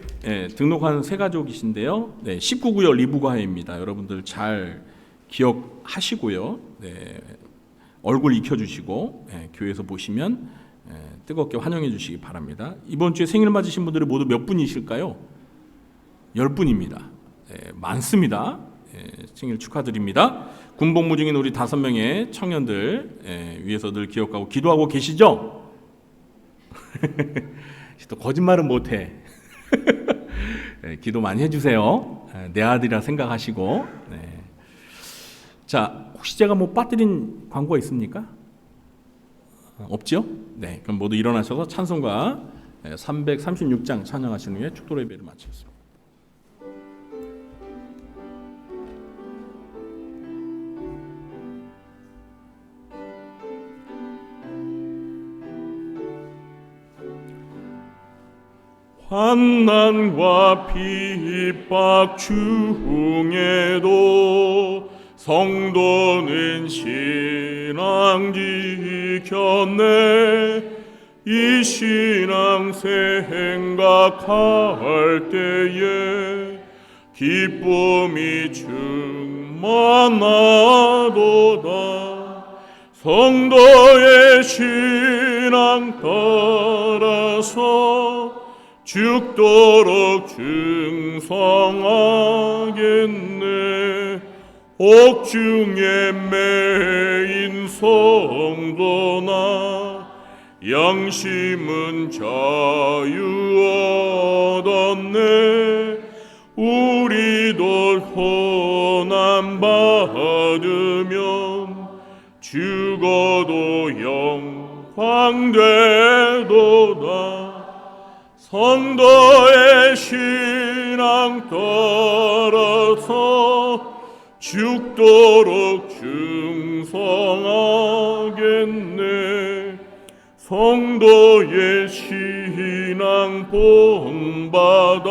등록한 새가족이신데요. 19구역 리브가해입니다. 여러분들 잘 기억하시고요. 얼굴 익혀주시고 교회에서 보시면 뜨겁게 환영해 주시기 바랍니다. 이번 주에 생일 맞으신 분들이 모두 몇 분이실까요? 10분입니다. 많습니다. 생일 축하드립니다. 군복무 중인 우리 5명의 청년들 위해서 늘 기억하고 기도하고 계시죠? 또 거짓말은 못해. 기도 많이 해주세요. 내 아들이라 생각하시고. 네. 자, 혹시 제가 뭐 빠뜨린 광고가 있습니까? 없죠? 네, 그럼 모두 일어나셔서 찬송가 336장 찬양하신 후에 축도 예배를 마치겠습니다. 환난과 핍박 중에도 성도는 신앙 지켰네. 이 신앙 생각할 때에 기쁨이 충만하도다. 성도의 신앙 따라서 죽도록 충성하겠네. 옥중에 매인 성도나 양심은 자유 얻었네. 우리도 고난 받으면 죽어도 영광 되도다. 성도의 신앙 따라서 죽도록 충성하겠네. 성도의 신앙 본받아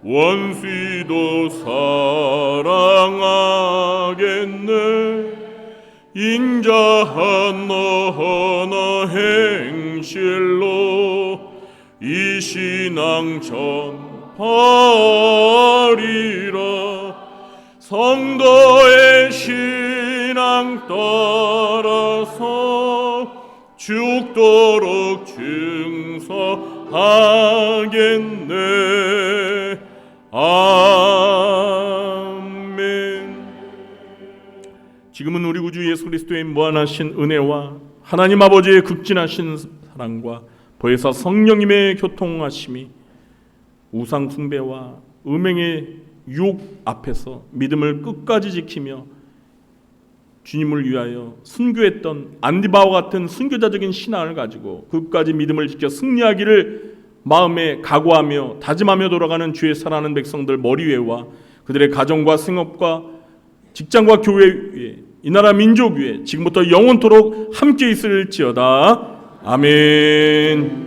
원수도 사랑하겠네. 인자한 너나 행실로 이 신앙 전파하리라. 성도의 신앙 따라서 죽도록 충성하겠네. 아멘. 지금은 우리 구주 예수 그리스도의 무한하신 은혜와 하나님 아버지의 극진하신 사랑과 보혜사 성령님의 교통하심이 우상 숭배와 음행의 유혹 앞에서 믿음을 끝까지 지키며 주님을 위하여 순교했던 안디바와 같은 순교자적인 신앙을 가지고 끝까지 믿음을 지켜 승리하기를 마음에 각오하며 다짐하며 돌아가는 주의 사랑하는 백성들 머리 위에와 그들의 가정과 생업과 직장과 교회 위에 이 나라 민족 위에 지금부터 영원토록 함께 있을지어다. 아멘.